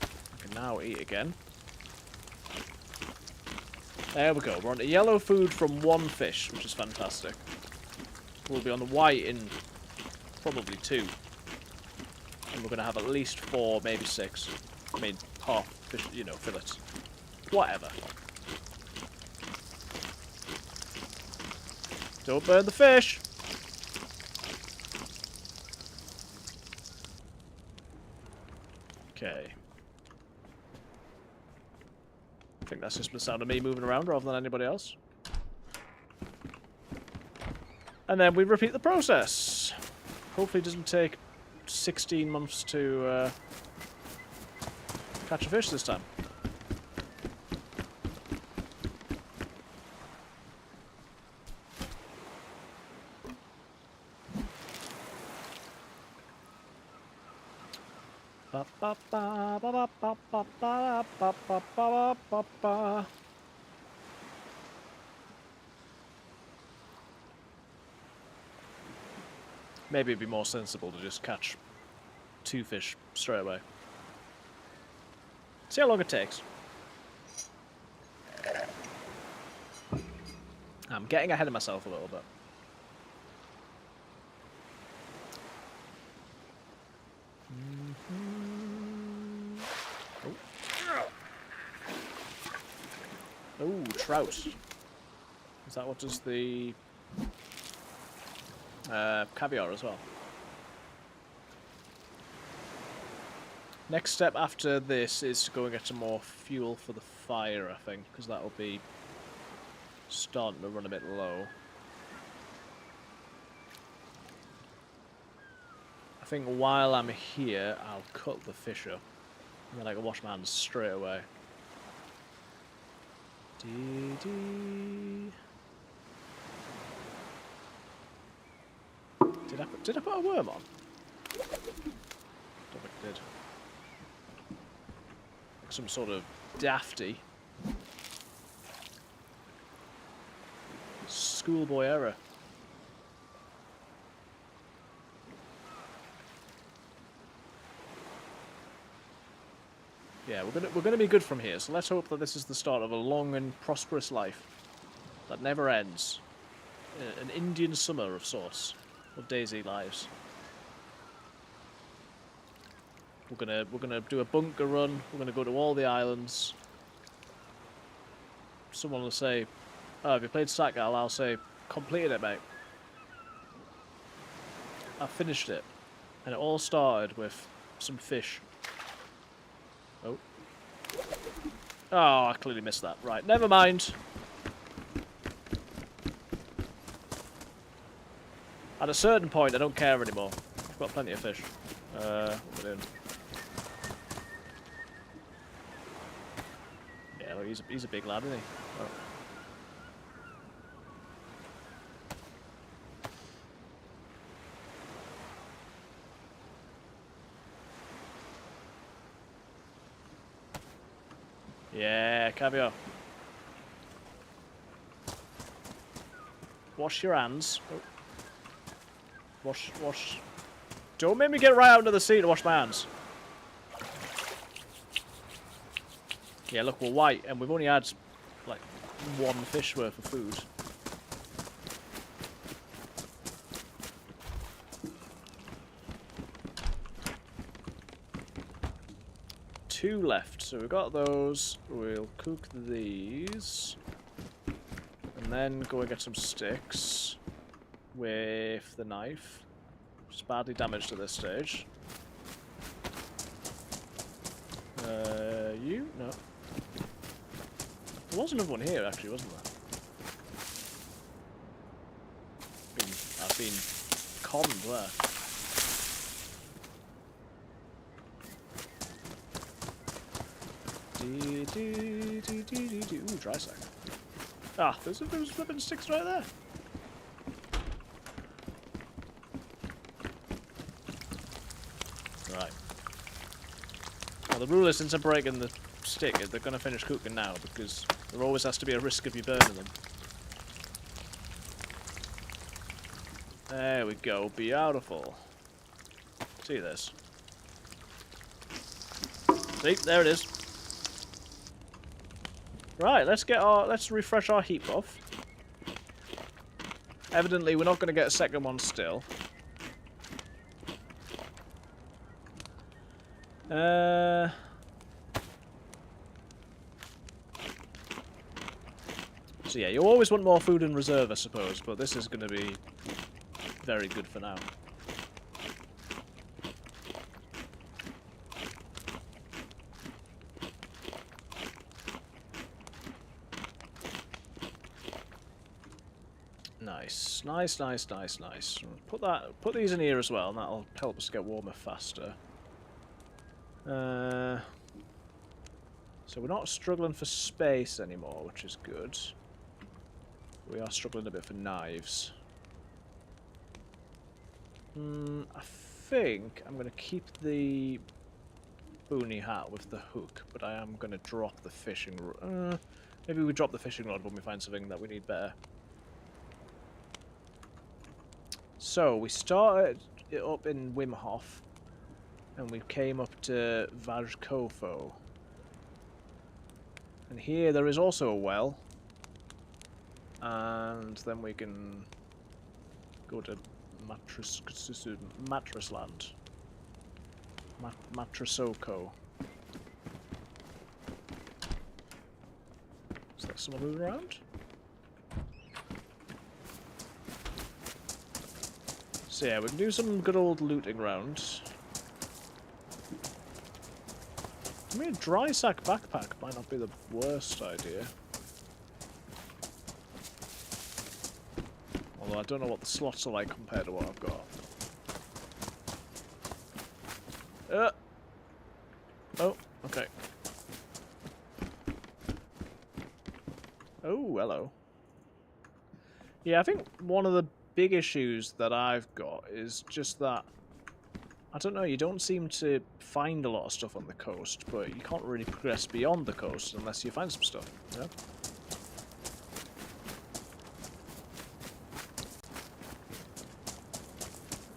S1: I can now eat again. There we go. We're on the yellow food from 1 fish, which is fantastic. We'll be on the white in probably 2. And we're going to have at least 4, maybe 6. I mean, half fish, you know, fillets. Whatever. Don't burn the fish! Okay. I think that's just the sound of me moving around rather than anybody else. And then we repeat the process. Hopefully it doesn't take 16 months to catch a fish this time. Maybe it'd be more sensible to just catch 2 fish straight away. See how long it takes. I'm getting ahead of myself a little bit. Oh, trout. Is that what does the caviar as well? Next step after this is to go and get some more fuel for the fire, I think, because that'll be starting to run a bit low. I think while I'm here, I'll cut the fish up, and then I can wash my hands straight away. Did I put a worm on? Don't think I did. Like some sort of dafty schoolboy error. Yeah, we're gonna be good from here. So let's hope that this is the start of a long and prosperous life that never ends. An Indian summer of sorts of DayZ lives. We're gonna do a bunker run. We're gonna go to all the islands. Someone will say, "Oh, have you played Sakhal?" I'll say, "Completed it, mate. I finished it," and it all started with some fish. Oh. Oh, I clearly missed that. Right, never mind. At a certain point, I don't care anymore. I've got plenty of fish. What are we doing? Yeah, look, he's a big lad, isn't he? Oh. Yeah, caviar. Wash your hands. Oh. Wash. Don't make me get right out into the sea to wash my hands. Yeah, look, we're white, and we've only had, like, 1 fish worth of food. Two left, so we've got those. We'll cook these. And then go and get some sticks with the knife. Just badly damaged at this stage. You? No. There was another one here, actually, wasn't there? I've been conned there. Ooh, dry sack. Ah, there's flipping sticks right there. Right. Now the rule is, since I'm breaking the stick, is they're going to finish cooking now, because there always has to be a risk of you burning them. There we go, beautiful. See this? See, there it is. Right, let's refresh our heap off. Evidently, we're not going to get a second one still. So yeah, you always want more food in reserve, I suppose, but this is going to be very good for now. Nice. Put these in here as well, and that'll help us get warmer faster. So we're not struggling for space anymore, which is good. We are struggling a bit for knives. I think I'm going to keep the boonie hat with the hook, but I am going to drop the fishing rod. Maybe we drop the fishing rod when we find something that we need better. So, we started it up in Wim Hof, and we came up to Vajkofo. And here there is also a well, and then we can go to Mattress Land. Matrasoko. Is there someone moving around? So yeah, we can do some good old looting rounds. I mean, a dry sack backpack might not be the worst idea. Although I don't know what the slots are like compared to what I've got. Oh, okay. Oh, hello. Yeah, I think one of the big issues that I've got is just that, I don't know, you don't seem to find a lot of stuff on the coast, but you can't really progress beyond the coast unless you find some stuff, you know?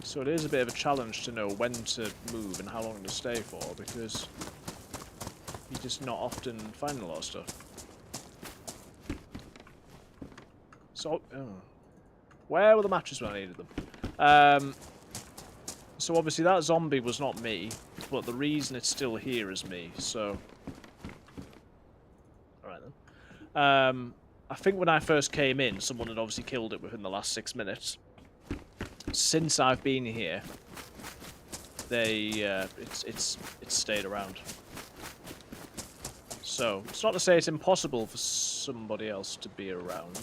S1: So it is a bit of a challenge to know when to move and how long to stay for, because you're just not often finding a lot of stuff. So, where were the matches when I needed them? So obviously that zombie was not me, but the reason it's still here is me, so... Alright then. I think when I first came in, someone had obviously killed it within the last 6 minutes. Since I've been here, it's stayed around. So, it's not to say it's impossible for somebody else to be around,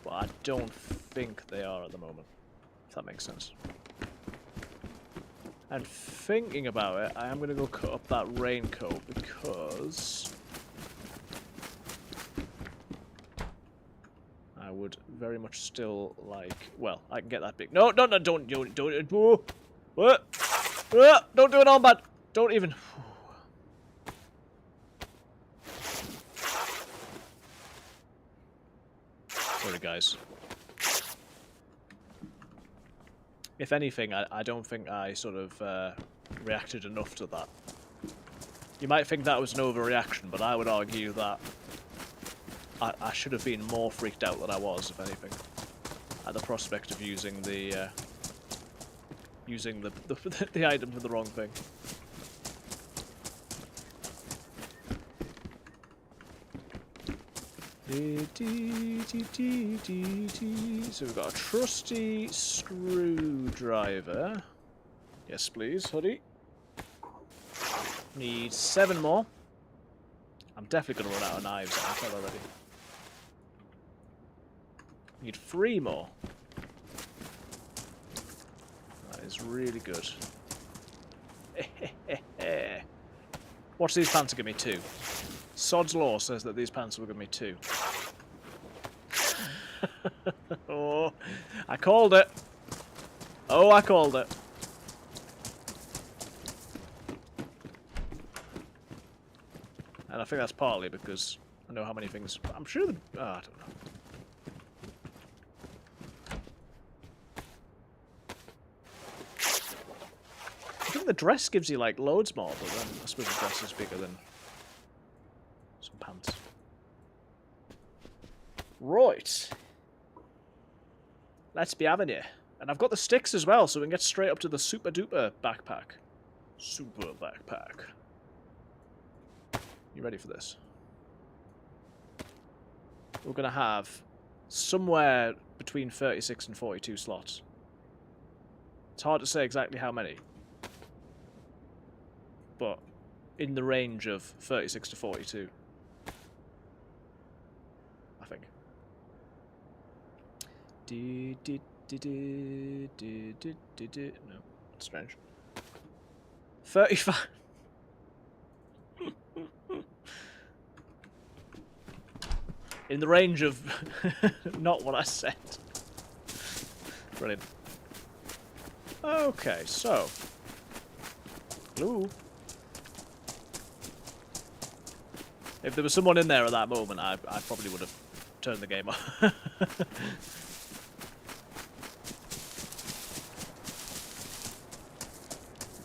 S1: but I don't think they are at the moment, if that makes sense. And thinking about it, I am going to go cut up that raincoat because I would very much still like... Well, I can get that big... No, don't what? Don't do it on, bud. Don't even... Sorry, guys. If anything, I don't think I sort of reacted enough to that. You might think that was an overreaction, but I would argue that I should have been more freaked out than I was, if anything, at the prospect of using the the item for the wrong thing. So we've got a trusty screwdriver. Yes, please, hoodie. Need 7 more. I'm definitely going to run out of knives, I tell already. Need 3 more. That is really good. Watch, these pants will give me 2. Sod's Law says that these pants will give me 2. Oh, I called it. Oh, I called it. And I think that's partly because I know how many things. I'm sure the. Oh, I don't know. I think the dress gives you like loads more, but then I suppose the dress is bigger than some pants. Right. Let's be having it. And I've got the sticks as well, so we can get straight up to the super duper backpack. Super backpack. You ready for this? We're going to have somewhere between 36 and 42 slots. It's hard to say exactly how many. But in the range of 36 to 42. I think. No, that's strange. 35. In the range of not what I said. Brilliant. Okay, so. Hello. If there was someone in there at that moment, I probably would have turned the game off.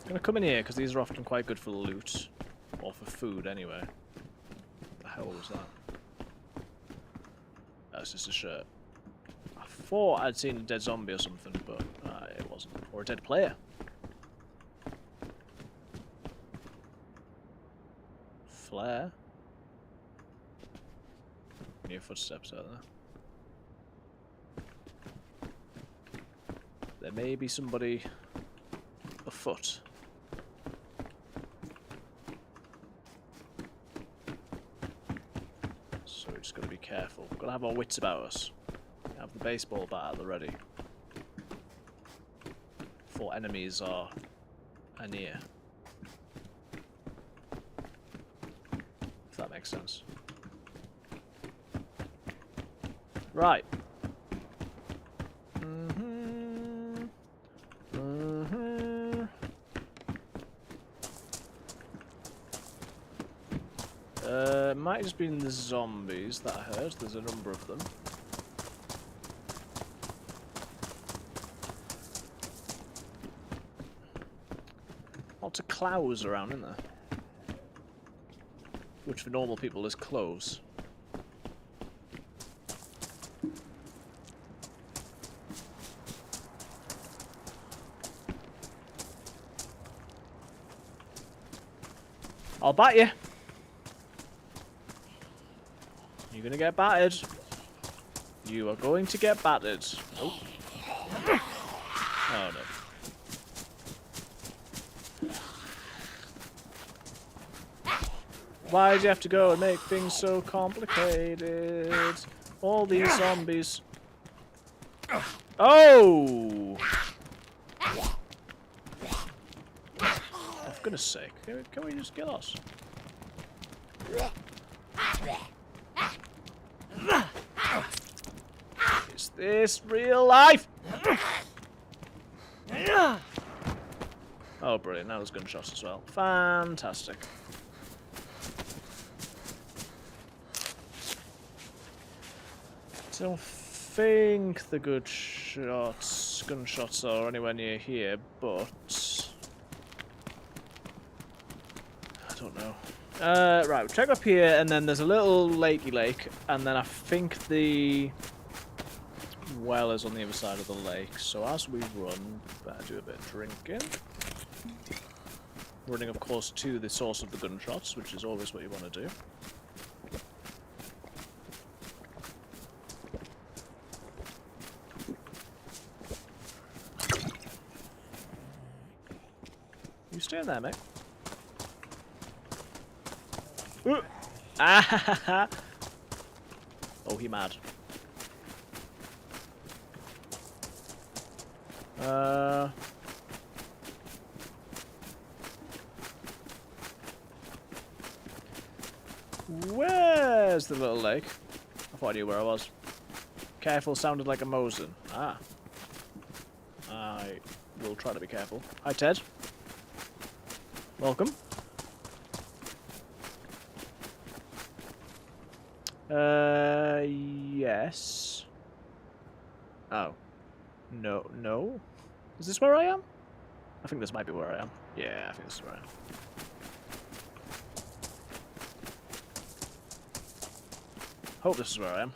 S1: I'm gonna come in here because these are often quite good for loot. Or for food, anyway. What the hell was that? That's just a shirt. I thought I'd seen a dead zombie or something, but it wasn't. Or a dead player. Flare. New footsteps out there. There may be somebody afoot. So we just got to be careful. Got to have our wits about us. Have the baseball bat at the ready. For enemies are near. If that makes sense. Right. Might have just been the zombies that I heard. There's a number of them. Lots of clows around, isn't there? Which for normal people is clothes. I'll bat you. You're gonna get battered. You are going to get battered. Oh. Oh no. Why do you have to go and make things so complicated? All these zombies. Oh! For goodness sake, can we just get lost? Is this real life? Oh, brilliant. Now there's gunshots as well. Fantastic. So think the gunshots are anywhere near here, but I don't know. Right, we'll check up here, and then there's a little lakey lake, and then I think the well is on the other side of the lake. So as we run, better do a bit of drinking. Running of course to the source of the gunshots, which is always what you want to do. You stay there, mate. Ooh. Ah! Oh, he mad. Where's the little lake? I thought I knew where I was. Careful sounded like a Mosin. Ah. I will try to be careful. Hi, Ted. Welcome. Yes. Oh. No. Is this where I am? I think this might be where I am. Yeah, I think this is where I am. Hope this is where I am.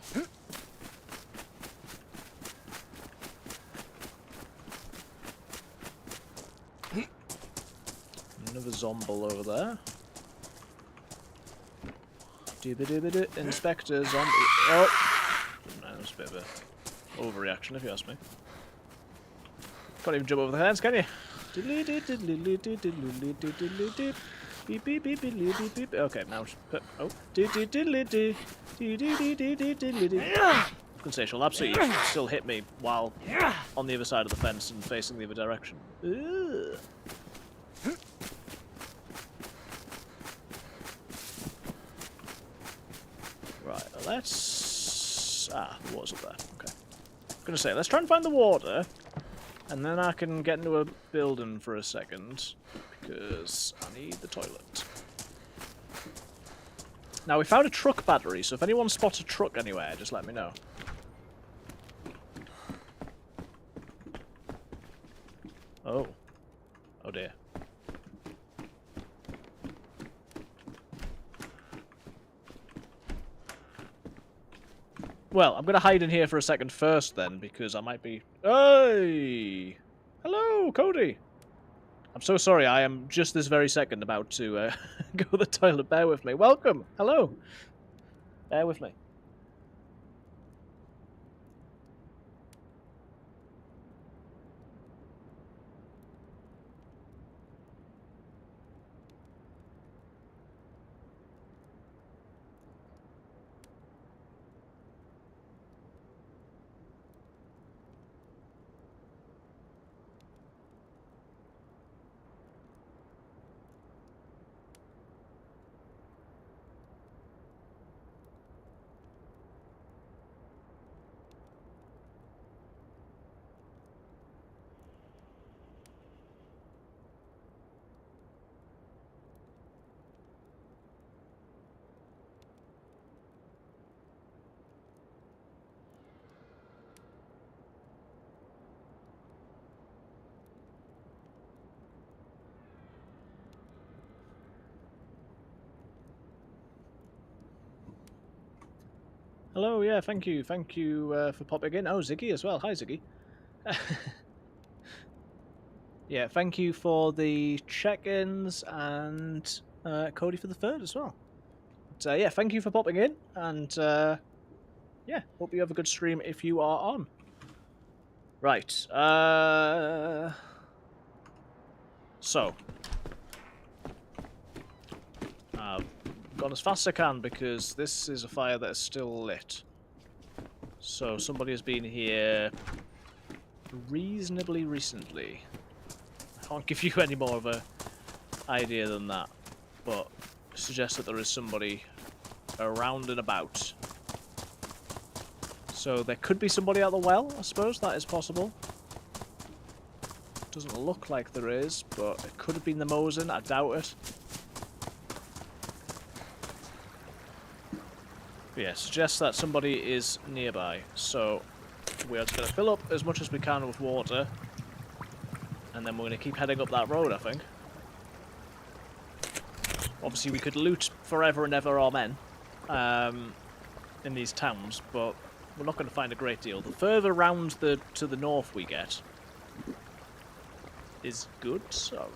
S1: Another zomble over there. Doobie-doobie-doo. Inspector zombie. Oh! That was a bit of a overreaction, if you ask me. Can't even jump over the fence, can you? Beep beep beep beep beep beep. Okay, now oh. I was gonna say she'll absolutely still hit me while on the other side of the fence and facing the other direction. Ugh. Right, let's the water's up there. Okay. I was gonna say, let's try and find the water, and then I can get into a building for a second, because I need the toilet. Now, we found a truck battery, so if anyone spots a truck anywhere, just let me know. Oh. Oh dear. Well, I'm going to hide in here for a second first then, because I might be... Hey! Hello, Cody! I'm so sorry, I am just this very second about to go to the toilet. Bear with me. Welcome! Hello! Bear with me. Hello, yeah, thank you for popping in. Oh, Ziggy as well. Hi, Ziggy. Yeah, thank you for the check-ins, and Cody for the third as well. But, yeah, thank you for popping in, and yeah, hope you have a good stream if you are on. Right, so I've gone as fast as I can because this is a fire that is still lit. So somebody has been here reasonably recently. I can't give you any more of a idea than that, but suggest that there is somebody around and about. So there could be somebody at the well, I suppose. That is possible. Doesn't look like there is, but it could have been the Mosin. I doubt it. But yeah, suggest that somebody is nearby. So We are just going to fill up as much as we can with water. And then we're going to keep heading up that road, I think. Obviously, we could loot forever and ever our men in these towns, but we're not going to find a great deal. The further round to the north we get is good. So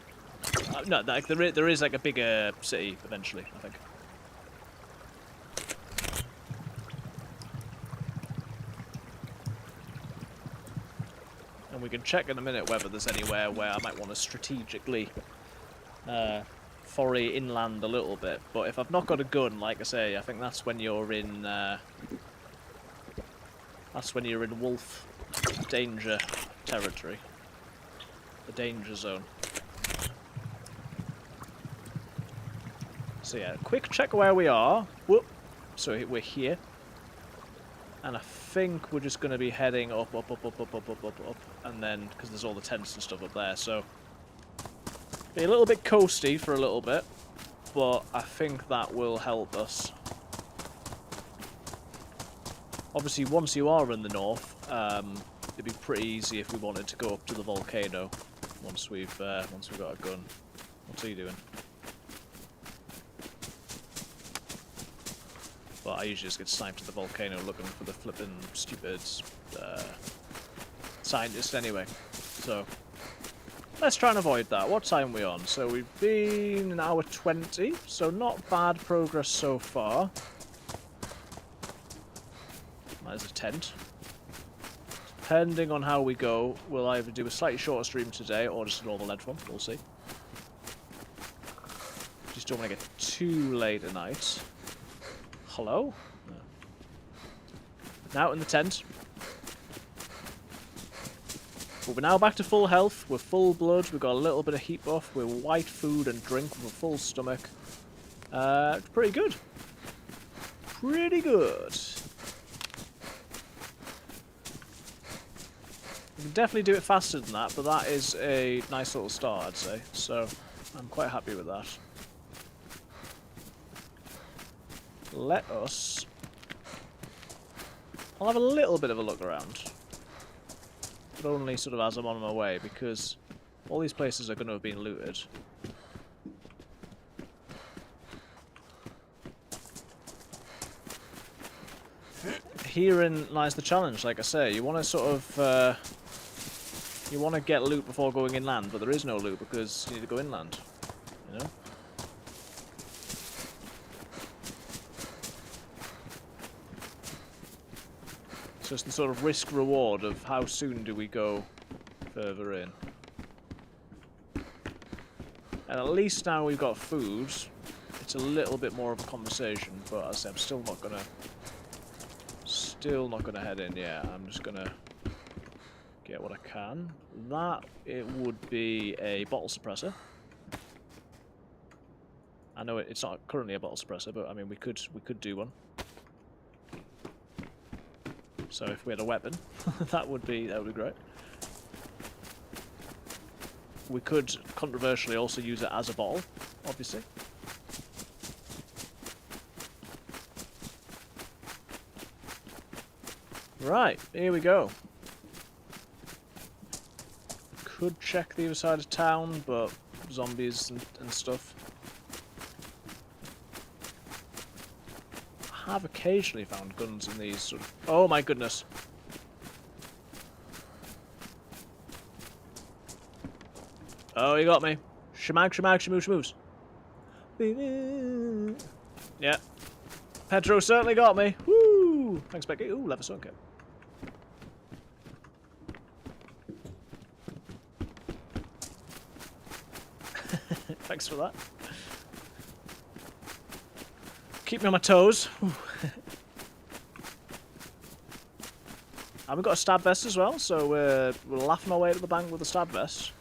S1: no, like there is like a bigger city eventually, I think. And we can check in a minute whether there's anywhere where I might want to strategically foray inland a little bit. But if I've not got a gun, like I say, I think that's when you're in wolf danger territory, the danger zone. So yeah, quick check where we are. Whoop. So we're here. And I think we're just going to be heading up, and then, because there's all the tents and stuff up there, so be a little bit coasty for a little bit, but I think that will help us. Obviously, once you are in the north, it'd be pretty easy if we wanted to go up to the volcano. Once we've got a gun. What's he doing? But I usually just get sniped at the volcano looking for the flipping stupid scientist anyway. So let's try and avoid that. What time are we on? So we've been an hour 20, so not bad progress so far. There's a tent. Depending on how we go, we'll either do a slightly shorter stream today or just a normal length one. We'll see. Just don't want to get too late at night. Hello? No. Now in the tent. But we're now back to full health. We're full blood. We've got a little bit of heat buff. We're white food and drink with a full stomach. It's pretty good. Pretty good. We can definitely do it faster than that, but that is a nice little start, I'd say. So I'm quite happy with that. Let us... I'll have a little bit of a look around. But only sort of as I'm on my way, because all these places are going to have been looted. Herein lies the challenge, like I say. You want to sort of... you want to get loot before going inland, but there is no loot because you need to go inland. You know? So it's the sort of risk-reward of how soon do we go further in. And at least now we've got food, it's a little bit more of a conversation, but as I say, I'm still not gonna head in yet. I'm just gonna get what I can. That, it would be a bottle suppressor. I know it's not currently a bottle suppressor, but I mean we could do one. So if we had a weapon, that would be great. We could controversially also use it as a bottle, obviously. Right, here we go. Could check the other side of town, but zombies and stuff. I have occasionally found guns in these sort of... Oh my goodness. Oh, you got me. Shemag, shemag, shamoo, shamoos. Yeah. Pedro certainly got me. Woo! Thanks, Becky. Ooh, leather sun kit. Thanks for that. Keep me on my toes. And we've got a stab vest as well, so we're laughing our way to the bank with a stab vest.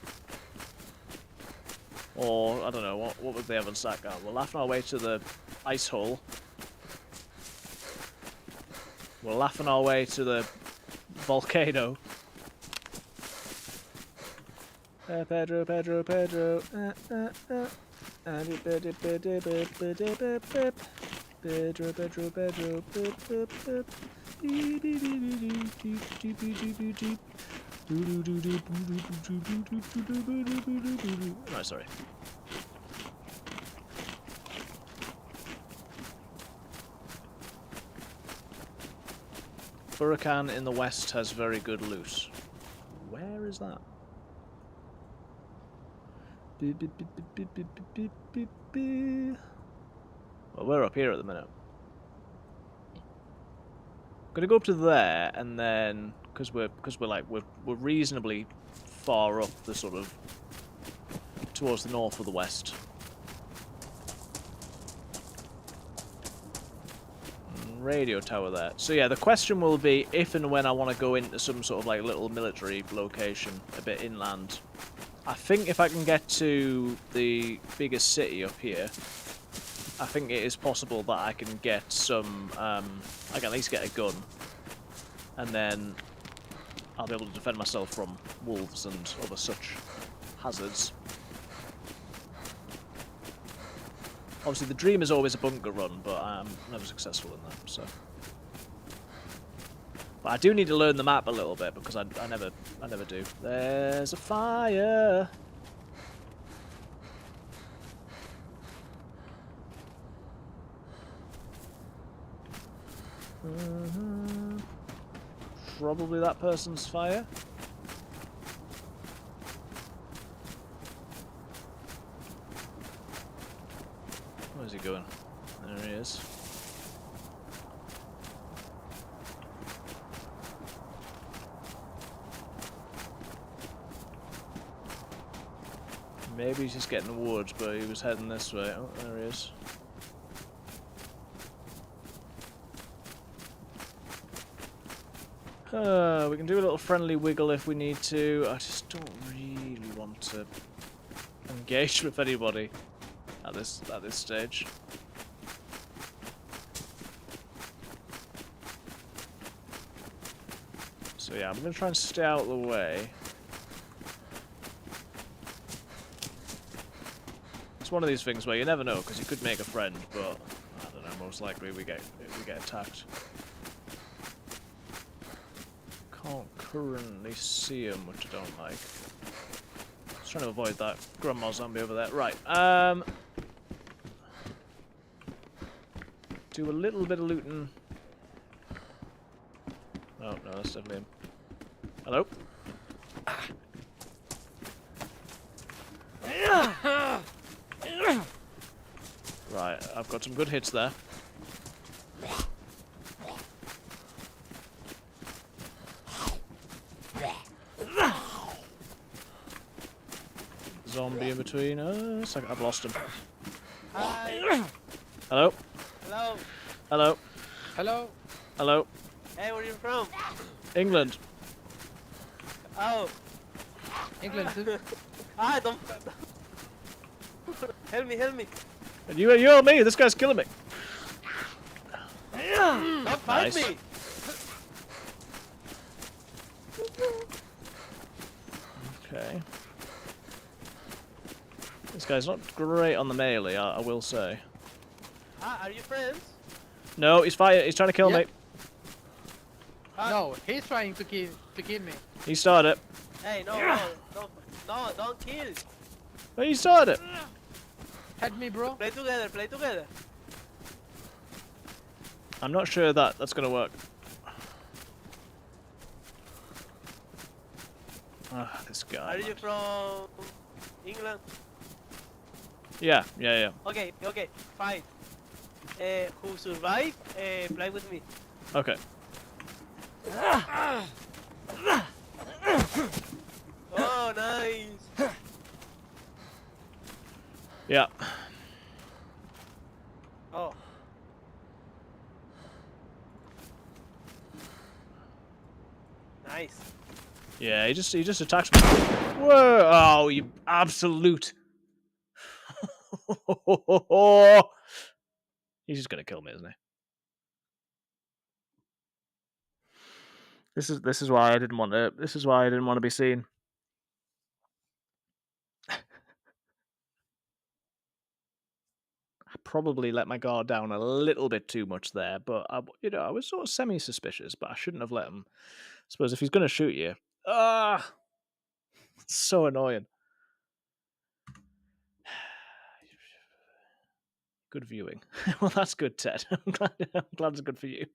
S1: Or, I don't know, what would they have on Sakhal? We're laughing our way to the ice hole. We're laughing our way to the volcano. Pedro, Pedro, Pedro. Pedro, Pedro, Pedro. Right, sorry. Huracan in the west has very good loot. Where is that? Well, we're up here at the minute. Gonna go up to there, and then because we're reasonably far up the sort of towards the north or the west. Radio tower there. So yeah, the question will be if and when I want to go into some sort of like little military location a bit inland. I think if I can get to the biggest city up here, I think it is possible that I can get some, I can at least get a gun. And then I'll be able to defend myself from wolves and other such hazards. Obviously the dream is always a bunker run, but I'm never successful in that, so. But I do need to learn the map a little bit because I never do. There's a fire. Probably that person's fire. Where's he going? There he is. Maybe he's just getting wood, but he was heading this way. Oh, there he is. We can do a little friendly wiggle if we need to. I just don't really want to engage with anybody at this stage. So yeah, I'm gonna try and stay out of the way. It's one of these things where you never know because you could make a friend, but I don't know. Most likely we get attacked. Can't currently see him, which I don't like. Just trying to avoid that grandma zombie over there. Right. Do a little bit of looting. Oh no, that's definitely him. Hello. Right, I've got some good hits there. Zombie in between us. I've lost him.
S3: Hi.
S1: Hello.
S3: Hello.
S1: Hello.
S3: Hello.
S1: Hello.
S3: Hey, where are you from?
S1: England.
S3: Oh.
S4: England too.
S3: Don't. Help me, help me.
S1: And you and me. This guy's killing me.
S3: Don't fight
S1: Nice.
S3: me.
S1: Okay. This guy's not great on the melee, I will say.
S3: Are you friends?
S1: No, he's fighting. He's trying to kill me.
S4: No, he's trying to kill me.
S1: He started it.
S3: Hey, no, don't kill.
S1: Oh, he started it.
S4: Help me, bro.
S3: Play together, play together.
S1: I'm not sure that's gonna work. Ah, this guy.
S3: Are you from England?
S1: Yeah.
S3: Okay, fine. Who survive, play with me.
S1: Okay.
S3: Oh, nice.
S1: Yeah.
S3: Oh. Nice.
S1: Yeah, he just attacked me. Whoa! Oh, you absolute. He's just gonna kill me, isn't he? This is why I didn't want to. This is why I didn't want to be seen. probably let my guard down a little bit too much there, but I was sort of semi-suspicious, but I shouldn't have let him. I suppose if he's going to shoot you, it's so annoying. Good viewing. Well, that's good, Ted. I'm glad it's good for you.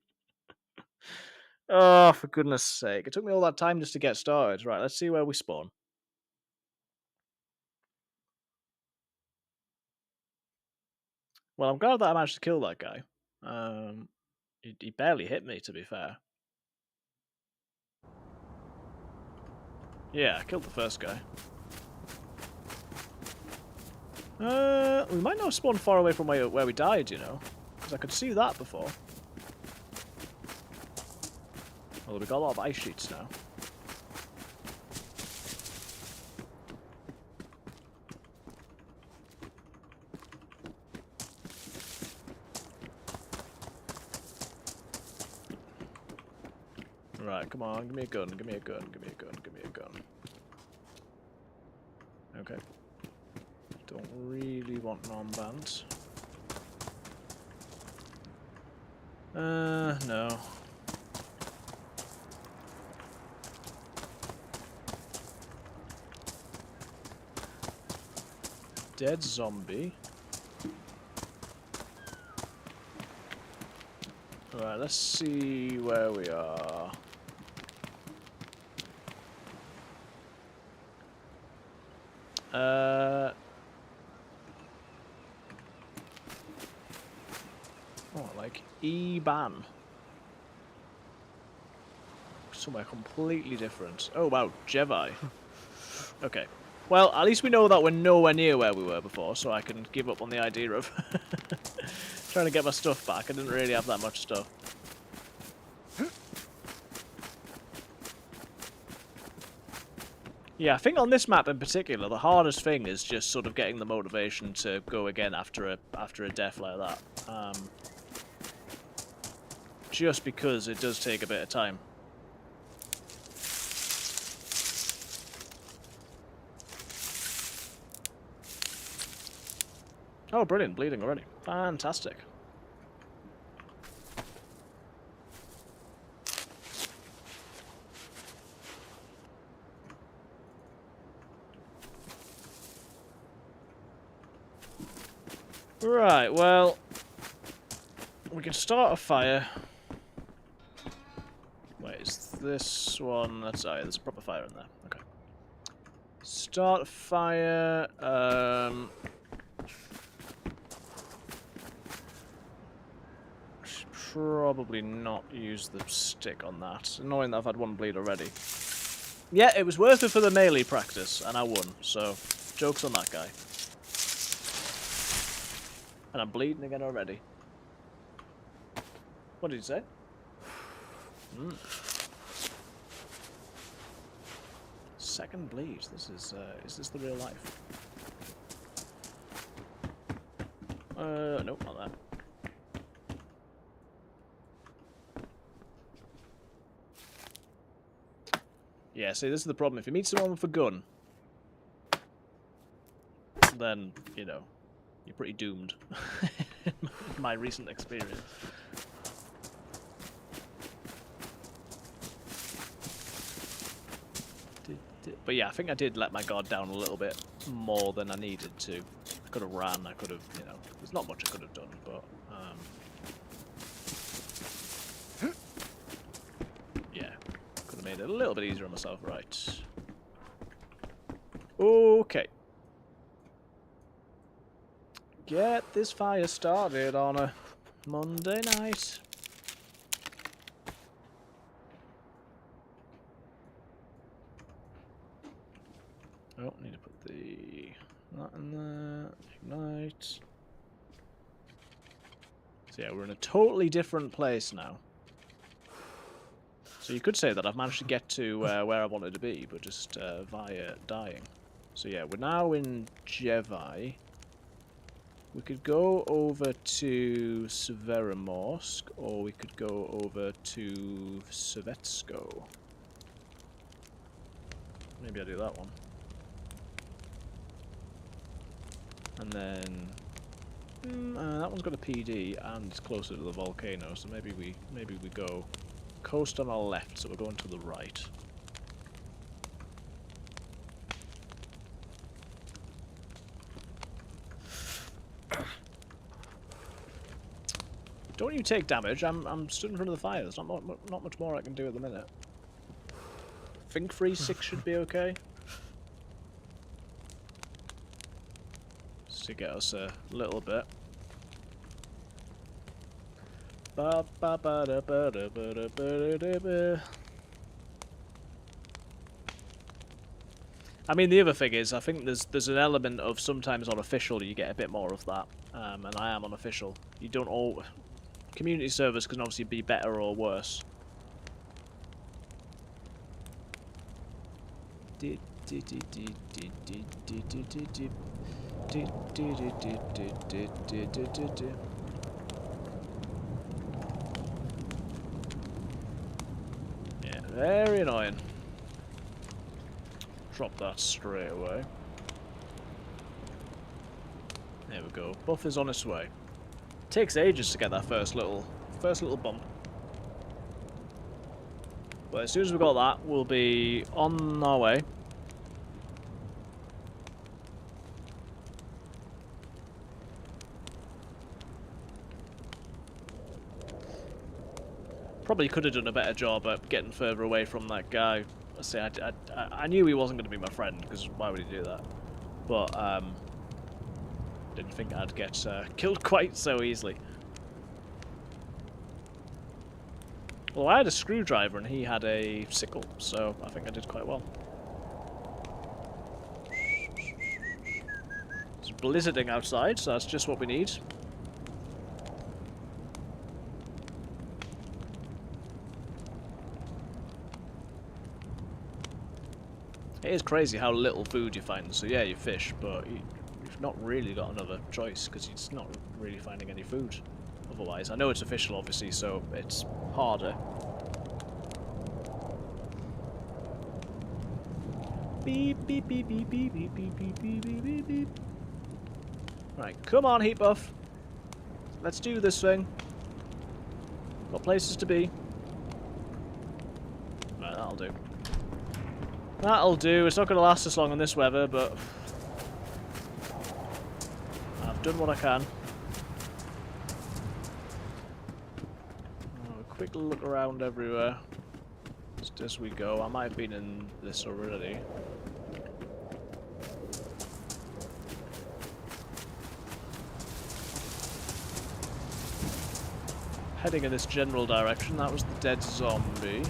S1: Oh, for goodness sake. It took me all that time just to get started. Right, let's see where we spawn. Well, I'm glad that I managed to kill that guy. He barely hit me, to be fair. Yeah, I killed the first guy. We might not have spawned far away from where we died, you know. Because I could see that before. Although we got a lot of ice sheets now. Right, come on, give me a gun, give me a gun, give me a gun, give me a gun. Okay. Don't really want an armband. No. Dead zombie. Right, let's see where we are. Oh, like E-ban. Somewhere completely different. Oh wow, Jevi. Okay. Well, at least we know that we're nowhere near where we were before, so I can give up on the idea of trying to get my stuff back. I didn't really have that much stuff. Yeah, I think on this map in particular, the hardest thing is just sort of getting the motivation to go again after a death like that. Just because it does take a bit of time. Oh, brilliant, bleeding already. Fantastic. Right, well, we can start a fire. Wait, is this one? That's oh, yeah, there's a proper fire in there. Okay. Start a fire. Should probably not use the stick on that. It's annoying that I've had one bleed already. Yeah, it was worth it for the melee practice, and I won. So, joke's on that guy. And I'm bleeding again already. What did you say? Second bleed. This is this the real life? Nope, not that. Yeah, see, this is the problem. If you meet someone with a gun, then, you know, you're pretty doomed. In my recent experience. But yeah, I think I did let my guard down a little bit more than I needed to. I could have ran, I could have, you know, there's not much I could have done, but, yeah, could have made it a little bit easier on myself, right. Okay. Get this fire started on a Monday night. Oh, need to put that in there. Ignite. So yeah, we're in a totally different place now. So you could say that I've managed to get to where I wanted to be, but just via dying. So yeah, we're now in Jevi. We could go over to Severomorsk, or we could go over to Sovetsko. Maybe I'll do that one. And then That one's got a PD and it's closer to the volcano, so maybe we go coast on our left, so we're going to the right. Don't you take damage? I'm stood in front of the fire. There's not much more I can do at the minute. Think 3-6 should be okay. Just to get us a little bit. I mean, the other thing is, I think there's an element of sometimes on official you get a bit more of that, and I am on official. You don't all community servers can obviously be better or worse. Yeah, very annoying. Drop that straight away. There we go. Buff is on its way. Takes ages to get that first little bump. But as soon as we've got that, we'll be on our way. Probably could have done a better job at getting further away from that guy. I knew he wasn't going to be my friend, because why would he do that? But, didn't think I'd get killed quite so easily. Well, I had a screwdriver and he had a sickle, so I think I did quite well. It's blizzarding outside, so that's just what we need. It is crazy how little food you find. So yeah, you fish, but you've not really got another choice because you're not really finding any food otherwise. I know it's official, obviously, so it's harder. Beep beep beep beep beep beep beep beep beep beep beep beep. Right, come on, heat buff. Let's do this thing. Got places to be. Right, that'll do. That'll do. It's not going to last as long in this weather, but I've done what I can. Oh, a quick look around everywhere. Just as we go. I might have been in this already. Heading in this general direction. That was the dead zombie.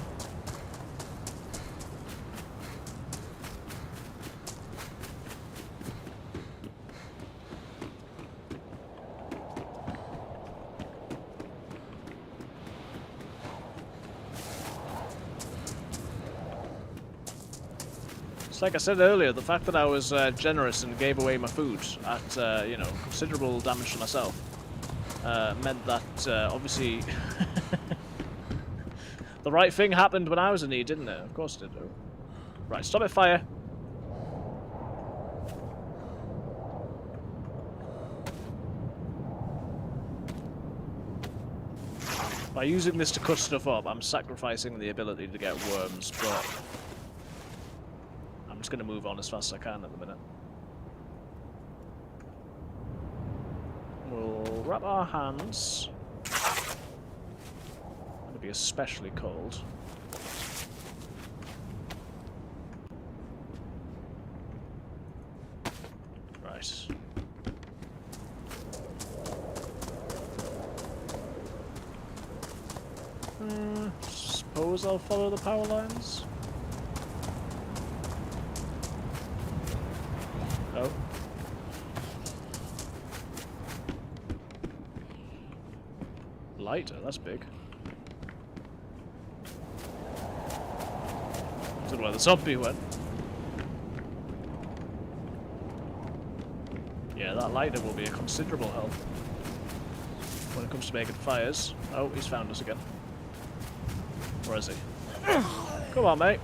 S1: Like I said earlier, the fact that I was generous and gave away my food at, you know, considerable damage to myself meant that, obviously, the right thing happened when I was in need, didn't it? Of course it did. Right, stop it, fire. By using this to cut stuff up, I'm sacrificing the ability to get worms, but I'm just going to move on as fast as I can at the minute. We'll wrap our hands. It'll be especially cold. Right. Suppose I'll follow the power lines. Oh. Lighter, that's big. Don't know where the zombie went. Yeah, that lighter will be a considerable help when it comes to making fires. Oh, he's found us again. Where is he? Come on, mate.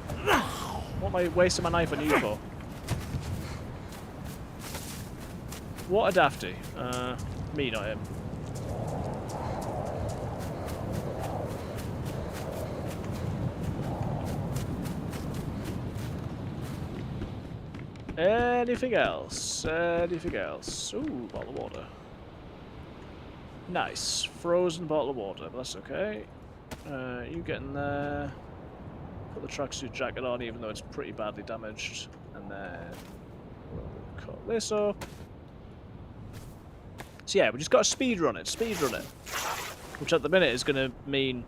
S1: What am I wasting my knife on you for? What a dafty. Me, not him. Anything else? Anything else? Ooh, bottle of water. Nice. Frozen bottle of water, but that's okay. You get in there. Put the tracksuit jacket on, even though it's pretty badly damaged. And then we'll cut this up. So yeah, we just got to speedrun it. Which at the minute is going to mean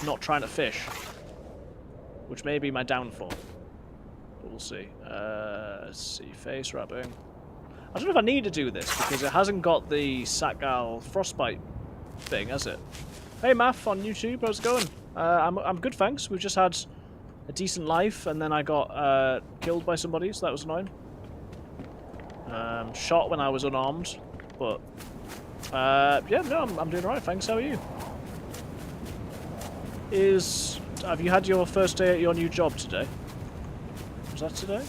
S1: not trying to fish. Which may be my downfall. But we'll see. Let's see, face wrapping. I don't know if I need to do this, because it hasn't got the Sakhal frostbite thing, has it? Hey Math on YouTube, how's it going? I'm good, thanks. We've just had a decent life, and then I got killed by somebody, so that was annoying. Shot when I was unarmed, but yeah, no, I'm doing alright, thanks. How are you? Have you had your first day at your new job today? Was that today?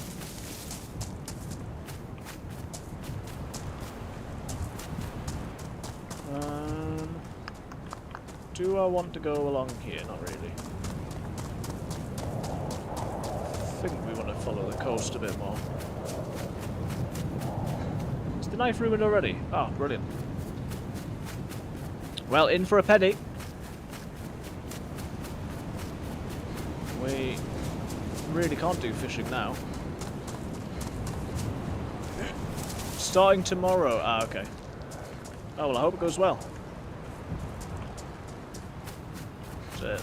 S1: Do I want to go along here? Not really. I think we want to follow the coast a bit more. Is the knife ruined already? Oh, brilliant. Well, in for a penny. We really can't do fishing now. Starting tomorrow. Ah, okay. Oh, well, I hope it goes well.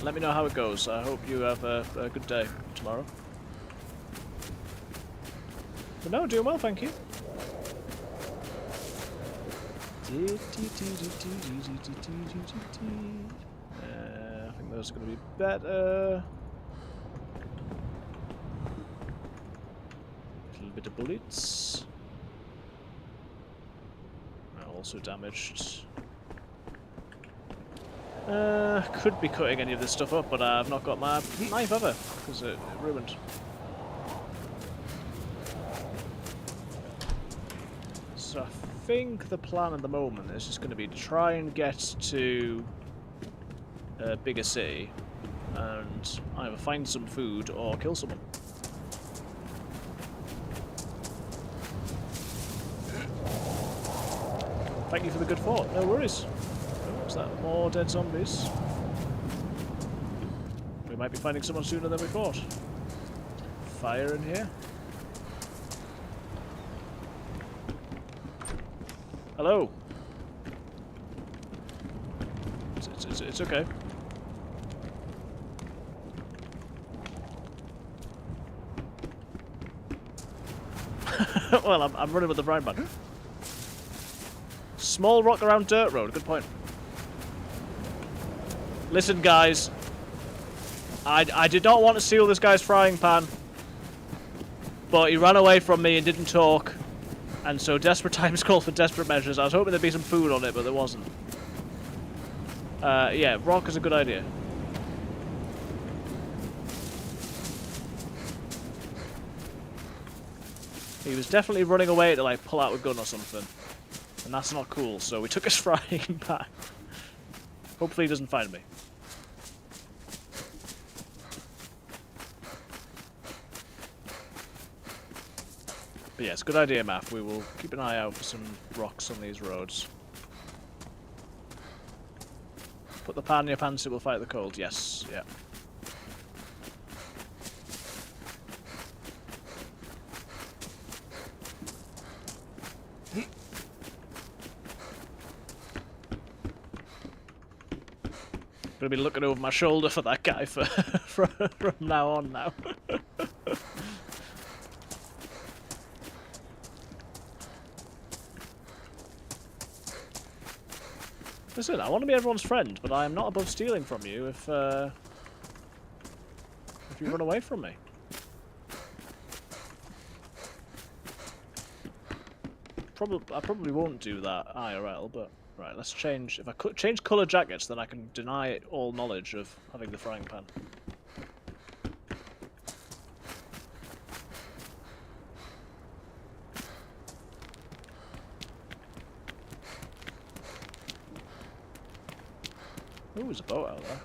S1: Let me know how it goes. I hope you have a good day tomorrow. But no, doing well, thank you. I think those are going to be better. A little bit of bullets. Also damaged. Could be cutting any of this stuff up, but I've not got my knife ever, because it ruined. So I think the plan at the moment is just going to be to try and get to a bigger city and either find some food or kill someone. Thank you for the good thought, no worries. Is that more dead zombies? We might be finding someone sooner than we thought. Fire in here. Hello. It's okay. Well, I'm running with the frying pan. Small rock around dirt road. Good point. Listen, guys. I did not want to steal this guy's frying pan, but he ran away from me and didn't talk, and so desperate times call for desperate measures. I was hoping there'd be some food on it, but there wasn't. Yeah, rock is a good idea. He was definitely running away to like pull out a gun or something, and that's not cool. So we took his frying pan. Hopefully he doesn't find me. But yes, good idea, Math. We will keep an eye out for some rocks on these roads. Put the pan in your pants, it will fight the cold. Yes, yeah. Gonna be looking over my shoulder for that guy from now on now. Listen, I want to be everyone's friend, but I am not above stealing from you if you run away from me. I probably won't do that IRL, but right, let's change. If I could change colour jackets, then I can deny all knowledge of having the frying pan. Ooh, there's a boat out there.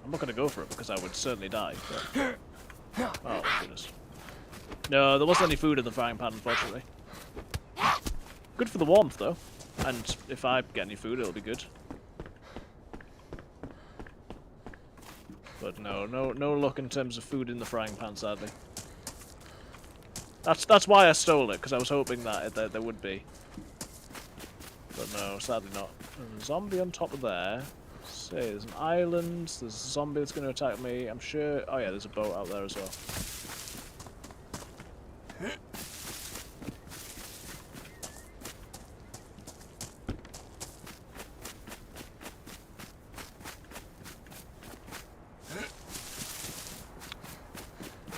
S1: I'm not going to go for it because I would certainly die. But... Oh, goodness. No, there wasn't any food in the frying pan, unfortunately. Good for the warmth, though. And if I get any food, it'll be good. But no luck in terms of food in the frying pan, sadly. That's why I stole it, because I was hoping that there would be. But no, sadly not. There's a zombie on top of there. Say, there's an island. There's a zombie that's going to attack me. I'm sure. Oh yeah, there's a boat out there as well.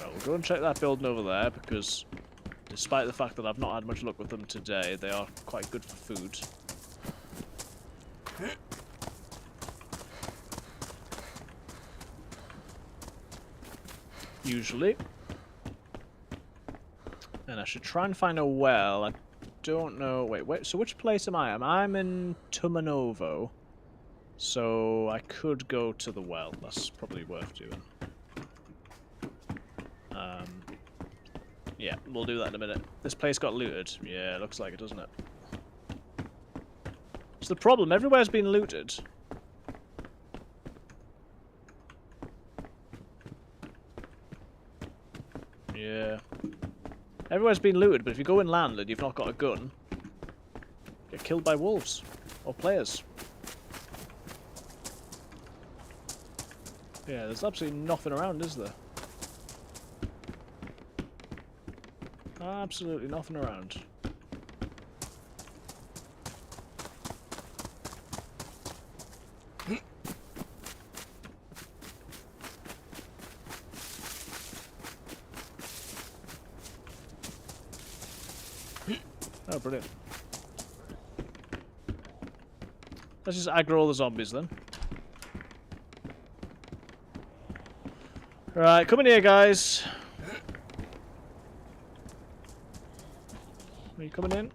S1: Right, we'll go and check that building over there because, despite the fact that I've not had much luck with them today, they are quite good for food. Usually. And I should try and find a well. I don't know. Wait. So which place am I? I'm in Tumanovo. So I could go to the well. That's probably worth doing. Yeah, we'll do that in a minute. This place got looted. Yeah, looks like it, doesn't it? It's the problem. Everywhere's been looted. Yeah. Everywhere's been looted, but if you go inland and you've not got a gun, get killed by wolves. Or players. Yeah, there's absolutely nothing around, is there? Absolutely nothing around. Oh, brilliant. Let's just aggro all the zombies then. Right, come in here, guys. Are you coming in?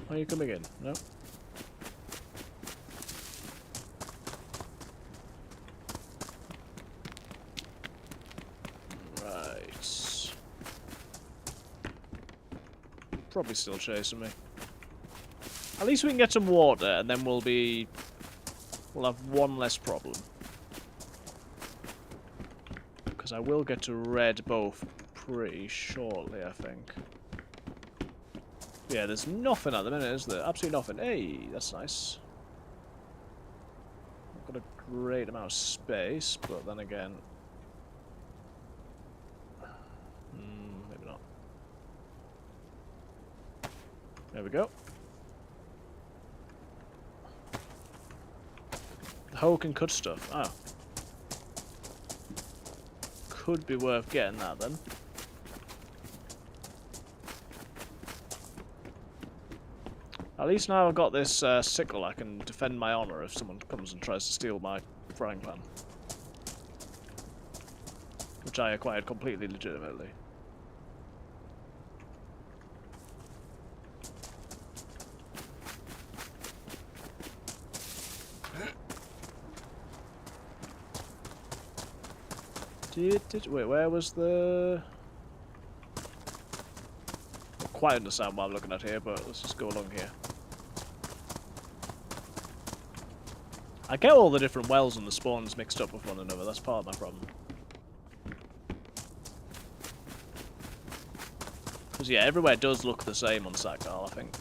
S1: Are you coming in? No? Right. Probably still chasing me. At least we can get some water, and then we'll have one less problem. Because I will get to red both pretty shortly, I think. Yeah, there's nothing at the minute, is there? Absolutely nothing. Hey, that's nice. I've got a great amount of space, but then again... maybe not. There we go. The hoe can cut stuff. Oh. Could be worth getting that then. At least now I've got this sickle, I can defend my honor if someone comes and tries to steal my frying pan. Which I acquired completely legitimately. Wait, where was the... I don't quite understand what I'm looking at here, but let's just go along here. I get all the different wells and the spawns mixed up with one another, that's part of my problem. Because yeah, everywhere does look the same on Sakhal, I think.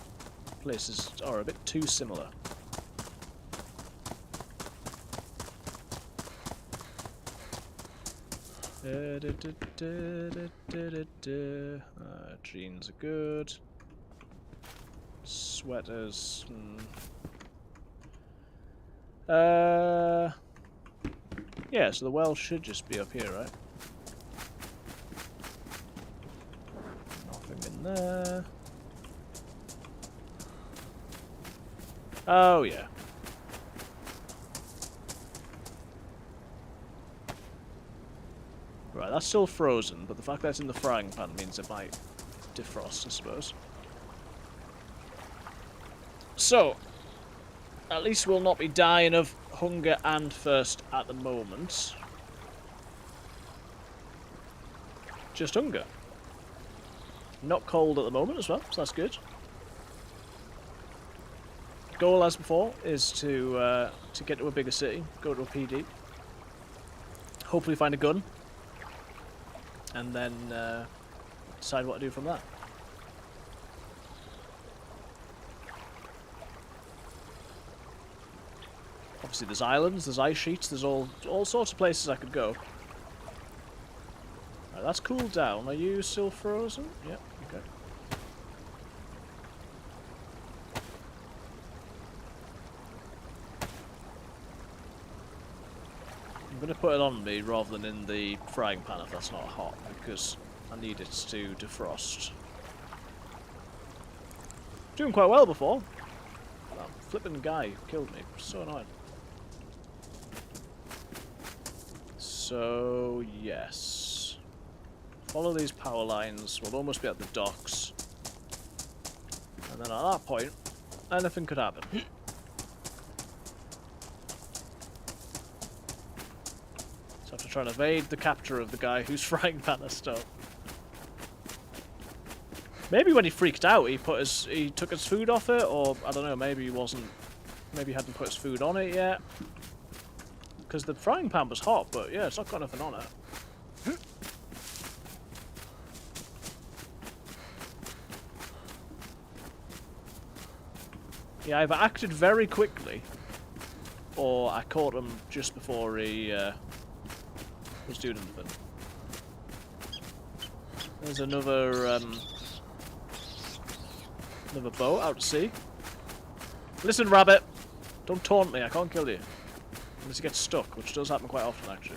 S1: Places are a bit too similar. Jeans are good. Sweaters. Yeah, so the well should just be up here, right? Nothing in there. Oh, yeah. Right, that's still frozen, but the fact that it's in the frying pan means it might defrost, I suppose. So, at least we'll not be dying of hunger and thirst at the moment. Just hunger. Not cold at the moment as well, so that's good. Goal, as before, is to get to a bigger city, go to a PD. Hopefully find a gun. And then decide what to do from there. Obviously there's islands, there's ice sheets, there's all sorts of places I could go. Right, that's cooled down. Are you still frozen? Yep, okay. I'm going to put it on me rather than in the frying pan if that's not hot, because I need it to defrost. Doing quite well before. That flipping guy killed me. So annoying. So, yes. Follow these power lines. We'll almost be at the docks. And then at that point, anything could happen. So I have to try and evade the capture of the guy who's frying pan of stuff. Maybe when he freaked out, he took his food off it, or I don't know. Maybe he hadn't put his food on it yet. Because the frying pan was hot, but yeah, it's not got nothing on it. Yeah, either acted very quickly, or I caught him just before he was doing anything. There's another boat out to sea. Listen, rabbit! Don't taunt me, I can't kill you. Unless you get stuck, which does happen quite often, actually.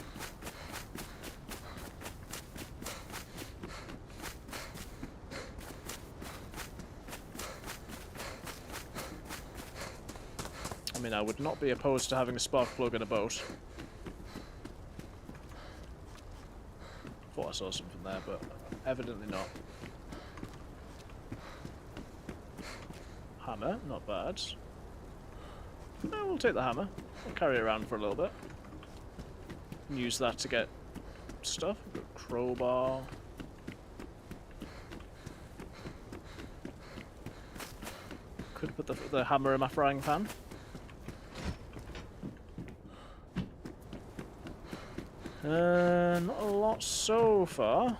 S1: I mean, I would not be opposed to having a spark plug in a boat. Thought I saw something there, but evidently not. Hammer, not bad. No, we'll take the hammer. I'll carry it around for a little bit. Use that to get stuff. We've got crowbar. Could put the hammer in my frying pan. Not a lot so far.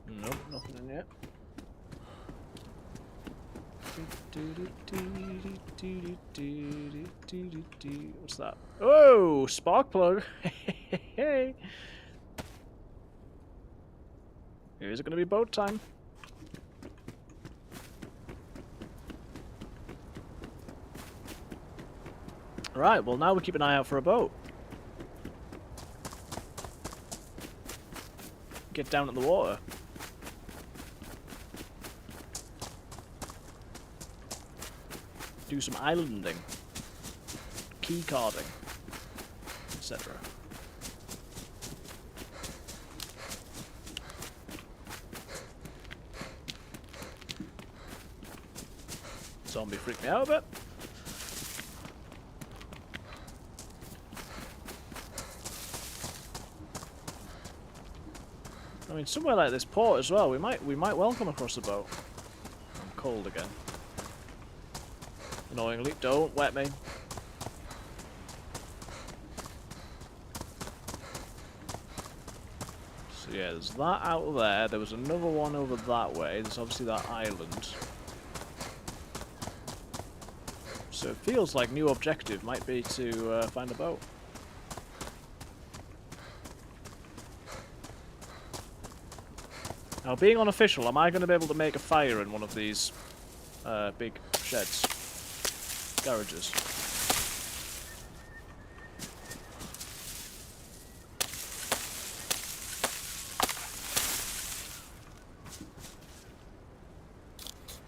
S1: Nope, nothing in yet. What's that? Oh, spark plug! Hey! Is it going to be boat time? Right, well now we keep an eye out for a boat. Get down at the water. Do some islanding, key carding, etc. Zombie freaked me out a bit. I mean, somewhere like this port as well, we might well come across a boat. I'm cold again. Annoyingly, don't wet me. So yeah, there's that out there. There was another one over that way. There's obviously that island. So it feels like new objective might be to find a boat. Now, being unofficial, am I going to be able to make a fire in one of these big sheds? Garages.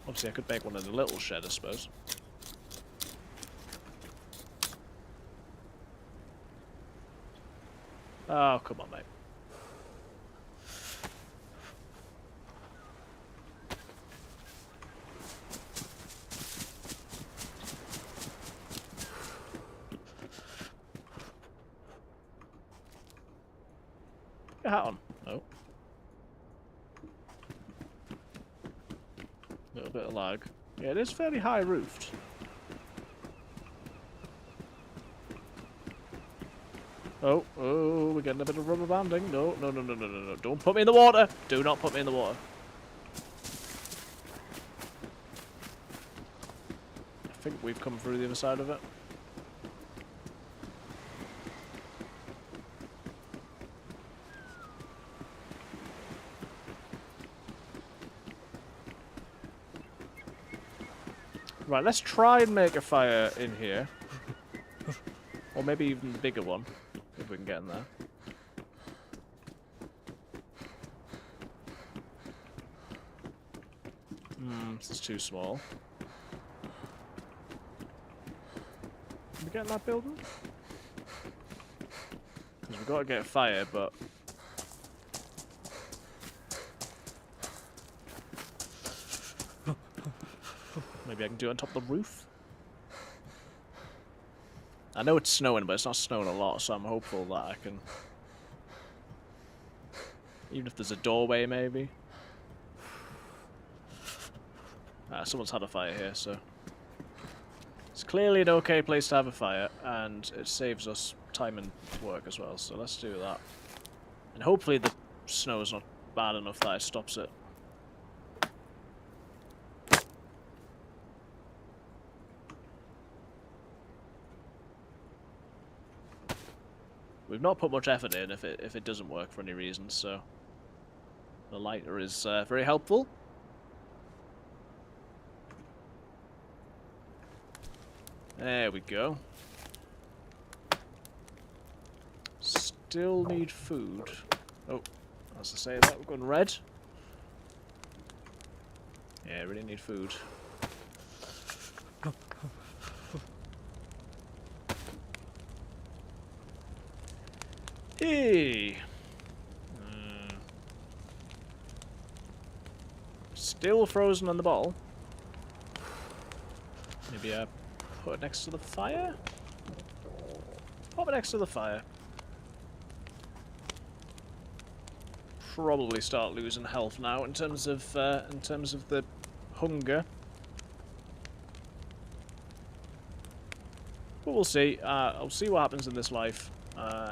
S1: Obviously, I could make one in a little shed, I suppose. Oh, come on, mate. Oh. A little bit of lag. Yeah, it is fairly high roofed. Oh, oh, we're getting a bit of rubber banding. No, no, no, no, no, no, no. Don't put me in the water. Do not put me in the water. I think we've come through the other side of it. Right, let's try and make a fire in here. Or maybe even a bigger one, if we can get in there. This is too small. Can we get in that building? Because we've got to get a fire, but... Maybe I can do it on top of the roof? I know it's snowing, but it's not snowing a lot, so I'm hopeful that I can... Even if there's a doorway, maybe? Someone's had a fire here, so... It's clearly an okay place to have a fire, and it saves us time and work as well, so let's do that. And hopefully the snow's not bad enough that it stops it. We've not put much effort in if it doesn't work for any reason, so the lighter is very helpful. There we go. Still need food. Oh, as I say that, we're going red. Yeah, really need food. Hey. Still frozen on the bottle. Maybe I put it next to the fire? Pop it next to the fire. Probably start losing health now in terms of the hunger. But we'll see. I'll see what happens in this life.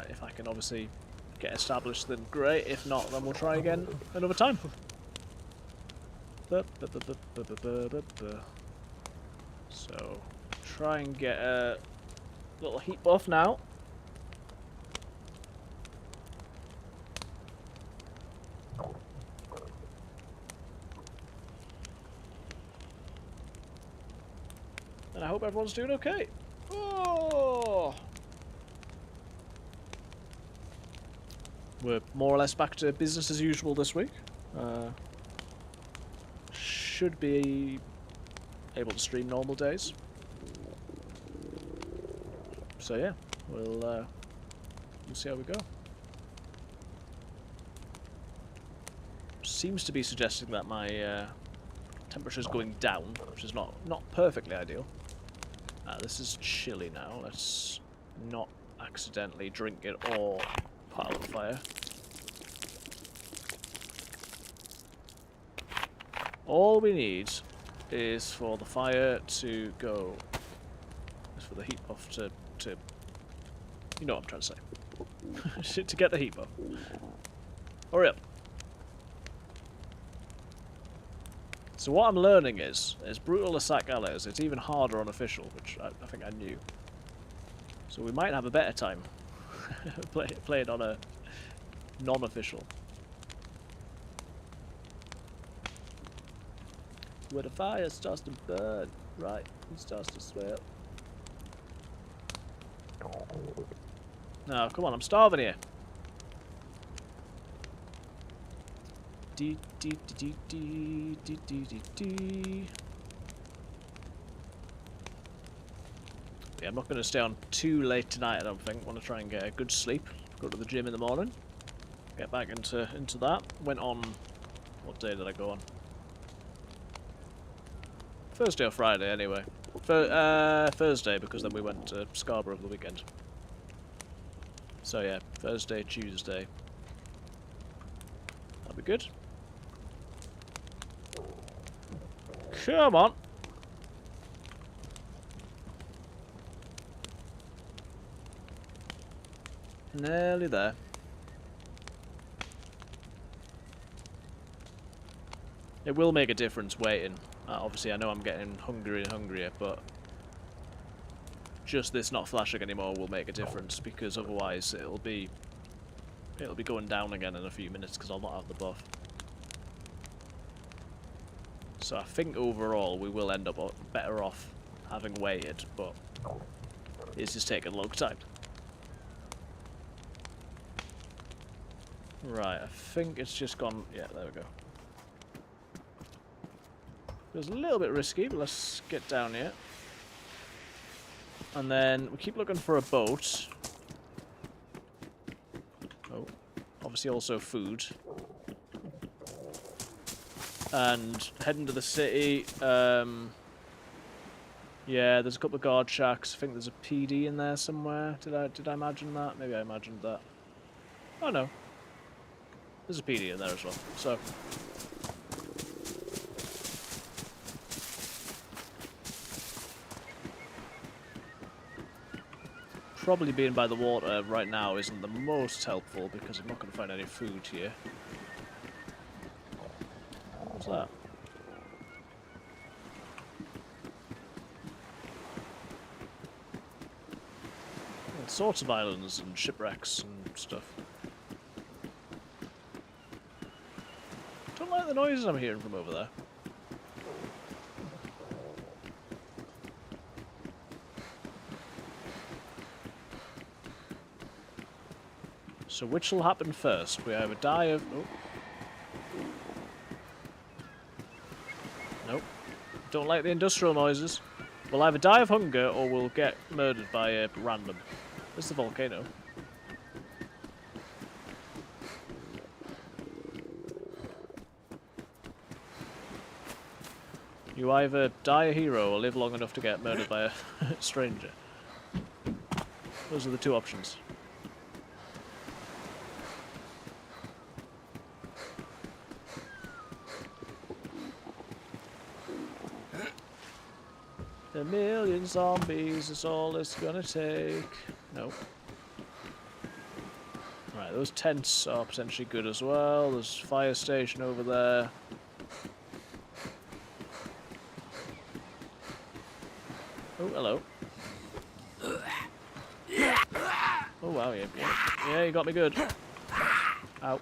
S1: If I can obviously get established, then great. If not, then we'll try again another time. So, try and get a little heat buff now. And I hope everyone's doing okay. Oh! We're more or less back to business as usual this week. Should be able to stream normal days. So yeah, we'll see how we go. Seems to be suggesting that my temperature is going down, which is not perfectly ideal. This is chilly now. Let's not accidentally drink it or put out the fire. All we need is for the fire to go. Is for the heat buff to you know what I'm trying to say. To get the heat buff. Hurry up. So what I'm learning is, as brutal as Sakhal is, it's even harder on official, which I think I knew. So we might have a better time playing on a non-official. Where the fire starts to burn, right, it starts to swell. No, come on, I'm starving here. Dee dee dee dee dee dee dee dee. Yeah, I'm not going to stay on too late tonight, I don't think. I want to try and get a good sleep. Go to the gym in the morning. Get back into that. Went on... What day did I go on? Thursday or Friday, anyway. Thursday, because then we went to Scarborough over the weekend. So yeah, Thursday, Tuesday. be good. Come on. Nearly there. It will make a difference waiting. Obviously, I know I'm getting hungrier and hungrier, but just this not flashing anymore will make a difference, because otherwise it'll be going down again in a few minutes because I'll not have the buff. So I think overall we will end up better off having waited, but it's just taking a long time. Right, I think it's just gone. Yeah, there we go. It was a little bit risky, but let's get down here. And then we keep looking for a boat. Oh, obviously also food. And heading to the city. Yeah, there's a couple of guard shacks. I think there's a PD in there somewhere. Did I imagine that? Maybe I imagined that. Oh no. There's a PD in there as well. So probably being by the water right now isn't the most helpful because I'm not going to find any food here. What's that? All sorts of islands and shipwrecks and stuff. Don't like the noises I'm hearing from over there. So which will happen first? We either die of... Oh. Nope. Don't like the industrial noises. We'll either die of hunger or we'll get murdered by a random. This is the volcano. You either die a hero or live long enough to get murdered by a stranger. Those are the two options. A million zombies is all it's gonna take. Nope. Right, those tents are potentially good as well. There's a fire station over there. Oh, hello. Oh, wow, yeah, you got me good. Ow.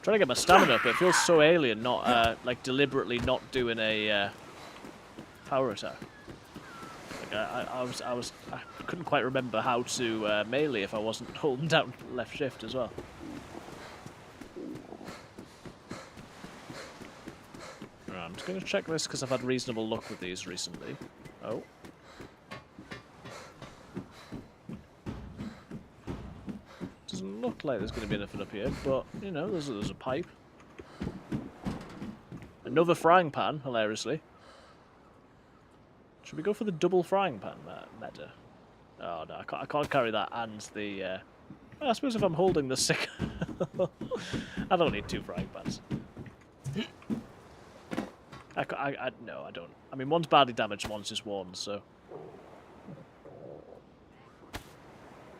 S1: Trying to get my stamina up, it feels so alien not, like, deliberately not doing a, power attack. Like, I couldn't quite remember how to, melee if I wasn't holding down left shift as well. Right, I'm just going to check this because I've had reasonable luck with these recently. Oh. Doesn't look like there's going to be anything up here, but, you know, there's a pipe. Another frying pan, hilariously. Should we go for the double frying pan meta? Oh, no, I can't carry that and the... Well, I suppose if I'm holding the sick... I don't need two frying pans. No, I don't. I mean, one's badly damaged, one's just worn, so...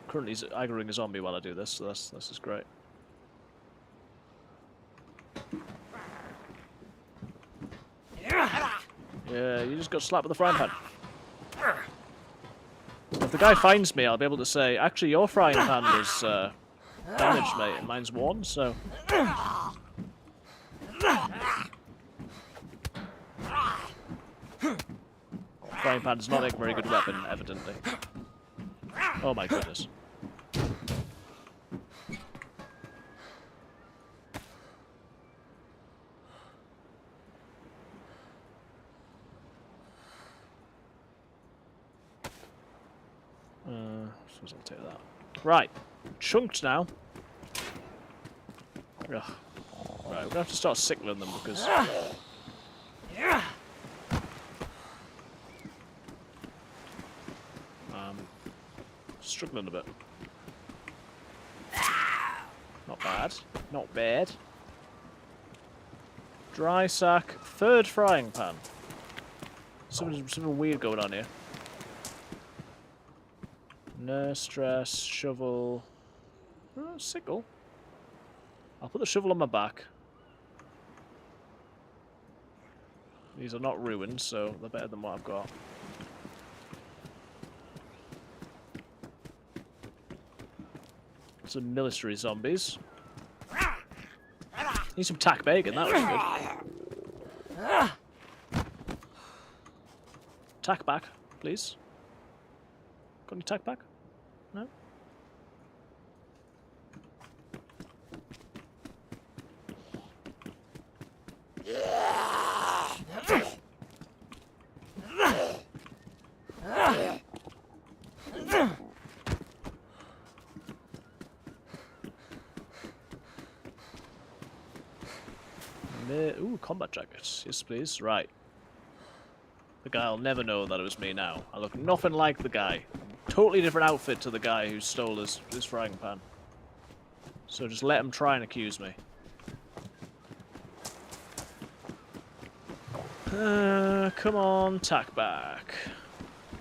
S1: Currently aggroing a zombie while I do this, so this is great. Yeah, you just got slapped with a frying pan. If the guy finds me, I'll be able to say, actually, your frying pan is damaged, mate, and mine's worn, so... Frying pan does not make a very good weapon, evidently. Oh my goodness. I suppose I'll take that. Right. Chunked now. Ugh. Right, we're gonna have to start sickling them because... Struggling a bit. Not bad. Not bad. Dry sack. Third frying pan. Something weird going on here. Nurse stress. Shovel. Oh, sickle. I'll put the shovel on my back. These are not ruined, so they're better than what I've got. Some military zombies. Need some tack bacon, that would be good. Tack back, please. Got any tack back? No? Ooh, combat jackets. Yes, please. Right. The guy will never know that it was me now. I look nothing like the guy. Totally different outfit to the guy who stole his frying pan. So just let him try and accuse me. Come on, tack back.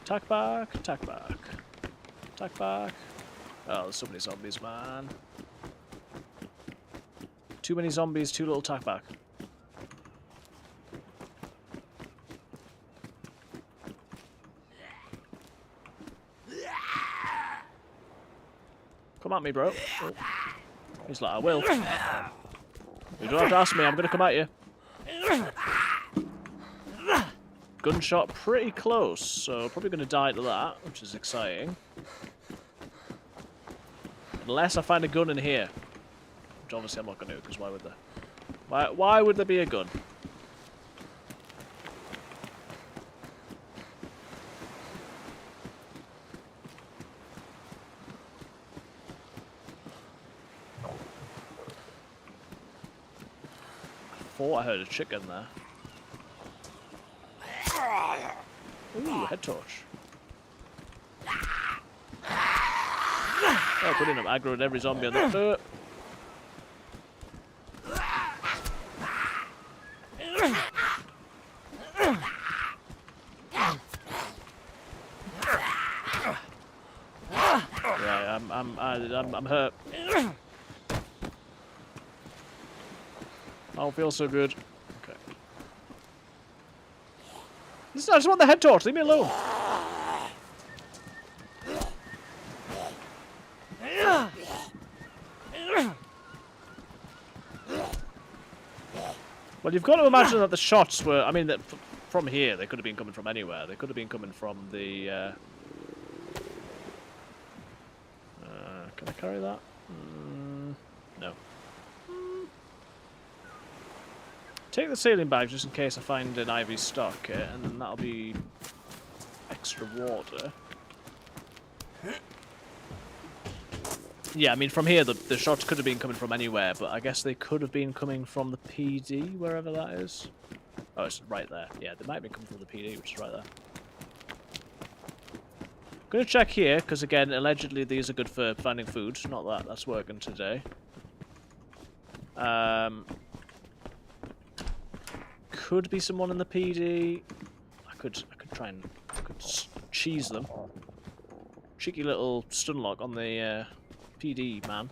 S1: Tack back, tack back. Tack back. Oh, there's so many zombies, man. Too many zombies, too little tack back. Come at me, bro. Oh. He's like, I will. You don't have to ask me, I'm gonna come at you. Gunshot pretty close, so probably gonna die to that, which is exciting. Unless I find a gun in here. Which obviously I'm not gonna do, because why would there? Why would there be a gun? I heard a chicken there. Ooh, head torch. Oh, putting up aggro at every zombie on the Right, I'm hurt. I don't feel so good. Okay. Listen, I just want the head torch. Leave me alone. Well, you've got to imagine that the shots were... I mean, that from here, they could have been coming from anywhere. They could have been coming from the... can I carry that? No. Take the sailing bag just in case I find an ivy stock kit, and then that'll be extra water. Yeah, I mean, from here, the shots could have been coming from anywhere, but I guess they could have been coming from the PD, wherever that is. Oh, it's right there. Yeah, they might have been coming from the PD, which is right there. Gonna check here, because again, allegedly these are good for finding food. Not that that's working today. Could be someone in the PD. I could try and cheese them. Cheeky little stun lock on the PD man.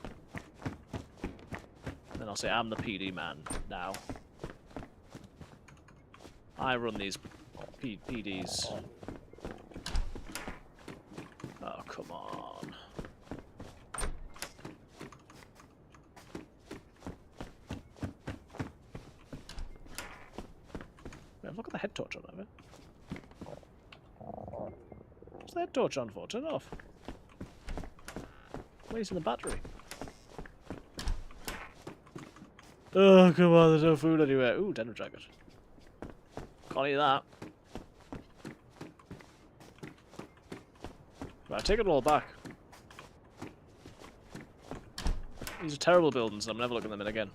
S1: Then I'll say I'm the PD man now. I run these PDs. Oh, come on. I've got the head torch on, have I? What's the head torch on for? Turn it off. Wasting the battery. Oh, come on, there's no food anywhere. Ooh, denim jacket. Can't eat that. Right, take it all back. These are terrible buildings, I'm never looking them in again.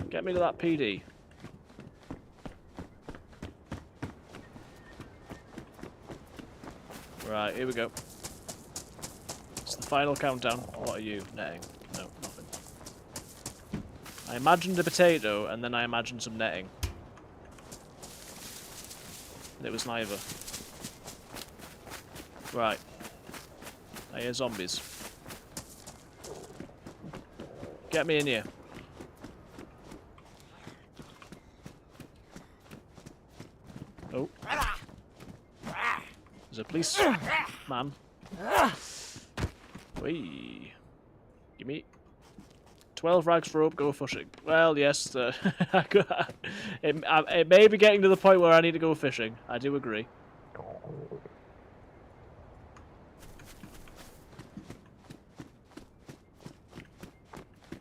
S1: Get me to that PD. Right, here we go. It's the final countdown. What are you? Netting? No, nothing. I imagined a potato, and then I imagined some netting. And it was neither. Right. I hear zombies. Get me in here. Oh. There's a police man. Whee. Gimme 12 rags for rope, go fishing. Well, yes, it may be getting to the point where I need to go fishing. I do agree.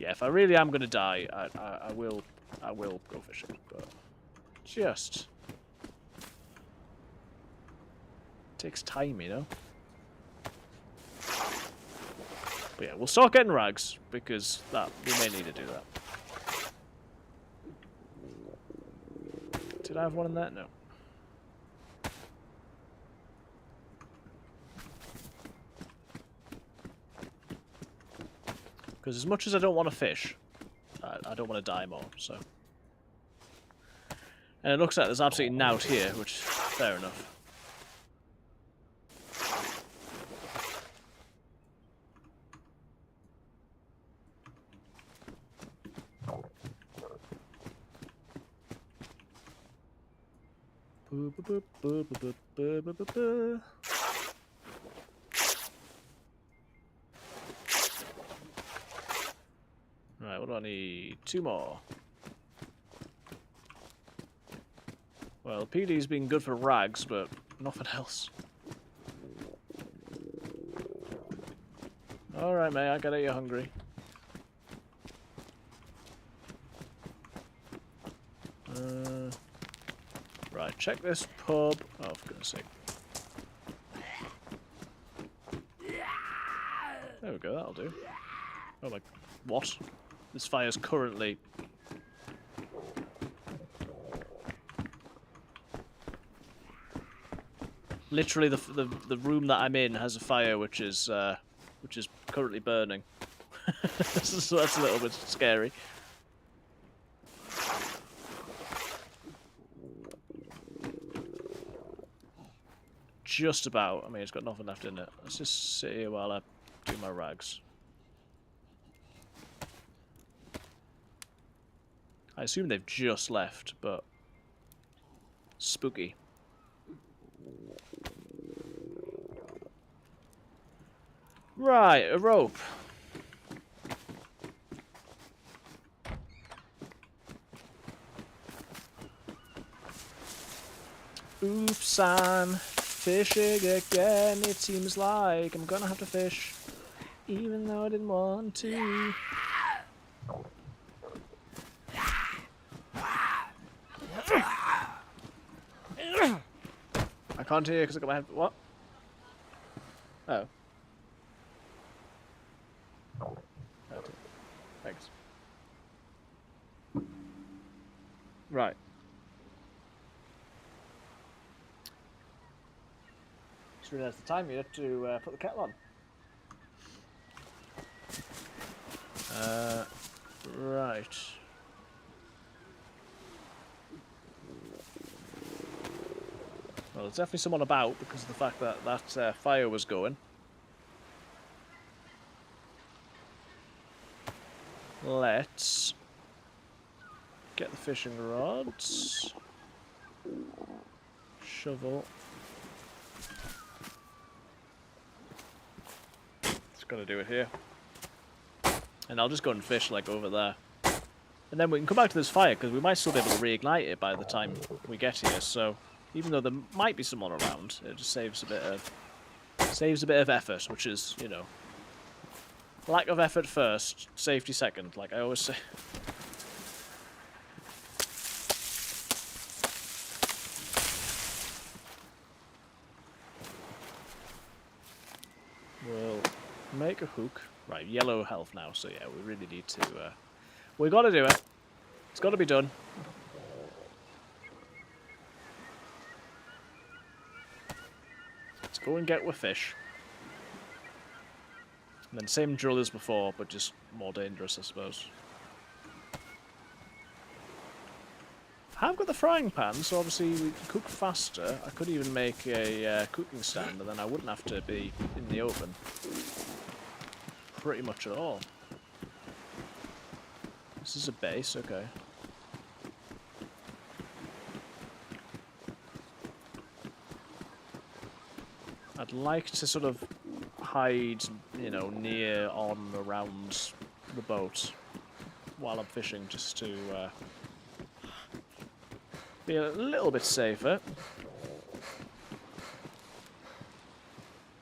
S1: Yeah, if I really am gonna die, I will go fishing, but just takes time, you know. But yeah, we'll start getting rags because we may need to do that. Did I have one in there? No. Because as much as I don't want to fish, I don't want to die more, so. And it looks like there's absolutely nout here, which, fair enough. Right, what do I need? 2 more. Well, PD's been good for rags, but nothing else. Alright, mate, I get it, you're hungry. Right, check this pub. Oh, for goodness sake. There we go, that'll do. Oh my... What? This fire's currently... Literally, the room that I'm in has a fire which is currently burning. So that's a little bit scary. Just about. I mean, it's got nothing left in it. Let's just sit here while I do my rags. I assume they've just left, but spooky. Right, a rope. Oops, I'm fishing again. It seems like I'm gonna have to fish, even though I didn't want to. I can't hear because I got my head. What? Oh. Thanks. Right. Just realised the time you have to put the kettle on. Right. Well, there's definitely someone about because of the fact that that fire was going. Let's get the fishing rods, shovel. Just gotta do it here. And I'll just go and fish like over there. And then we can come back to this fire because we might still be able to reignite it by the time we get here. So even though there might be someone around, it just saves a bit of effort, which is, you know, lack of effort first, safety second, like I always say. We'll make a hook. Right, yellow health now, so yeah, we really need to... we gotta do it. It's gotta be done. Let's go and get with fish. And then same drill as before, but just more dangerous, I suppose. I have got the frying pan, so obviously we can cook faster. I could even make a cooking stand, and then I wouldn't have to be in the open pretty much at all. This is a base, okay. I'd like to sort of hide, you know, near, on, around the boat while I'm fishing, just to be a little bit safer.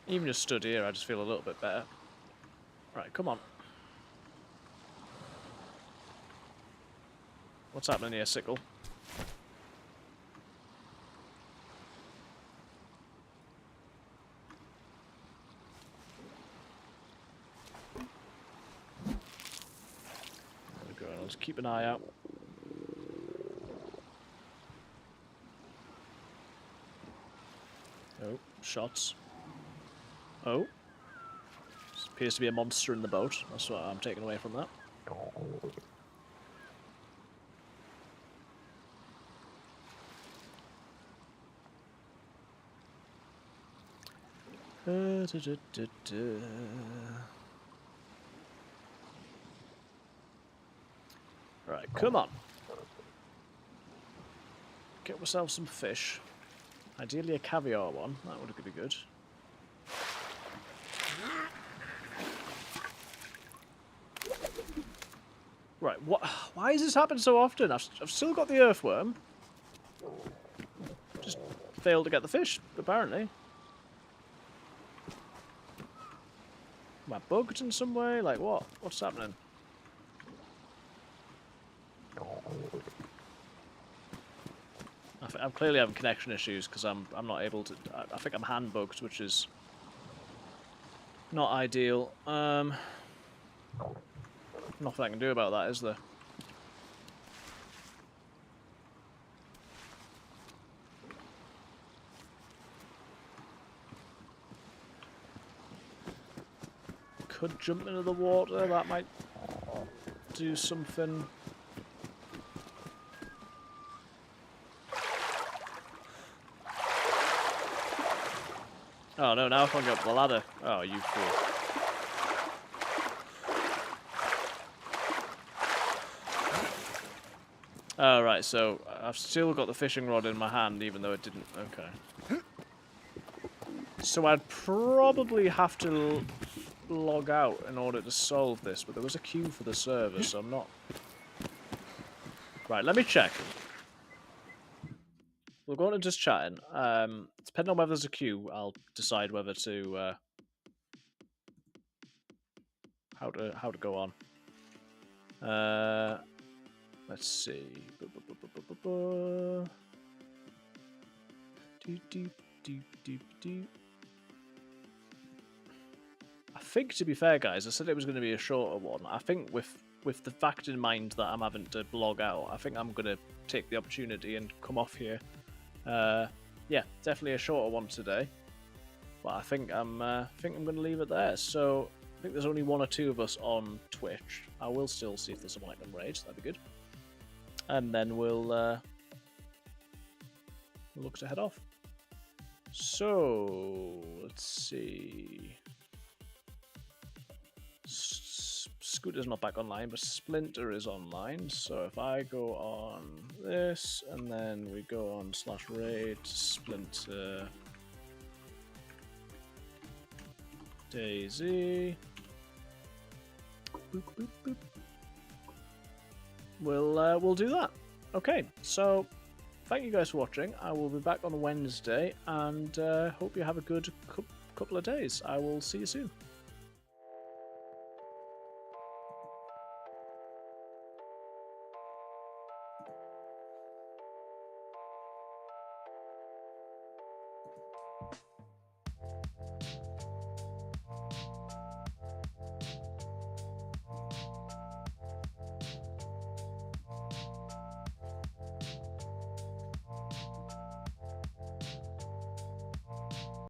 S1: Even just stood here, I just feel a little bit better. Right, come on. What's happening here, Sakhal? There we go, I'll just keep an eye out. Oh, shots. Oh. This appears to be a monster in the boat. That's what I'm taking away from that. Right, come on. Get myself some fish. Ideally a caviar one. That would be good. Right, what? Why has this happened so often? I've still got the earthworm. Just failed to get the fish, apparently. Am I bugged in some way? Like what? What's happening? I'm clearly having connection issues because I'm not able to. I think I'm hand bugged, which is not ideal. Nothing I can do about that, is there? Could jump into the water. That might do something. Oh no, now I can't get up the ladder. Oh, you fool. Oh, right, so I've still got the fishing rod in my hand, even though it didn't. Okay. So I'd probably have to log out in order to solve this, but there was a queue for the server, so I'm not... Right, let me check. We'll go on and just chatting. Depending on whether there's a queue, I'll decide whether to... how to go on. Let's see. I think, to be fair, guys, I said it was going to be a shorter one. I think with the fact in mind that I'm having to blog out, I think I'm going to take the opportunity and come off here. Yeah, definitely a shorter one today. But I think I'm going to leave it there. So I think there's only one or two of us on Twitch. I will still see if there's someone I can raid. That'd be good. And then we'll look to head off. So let's see. Scooter's not back online, but Splinter is online. So if I go on this, and then we go on /raid Splinter DayZ. Boop, boop, boop. We'll do that. Okay, so thank you guys for watching. I will be back on Wednesday, and hope you have a good couple of days. I will see you soon.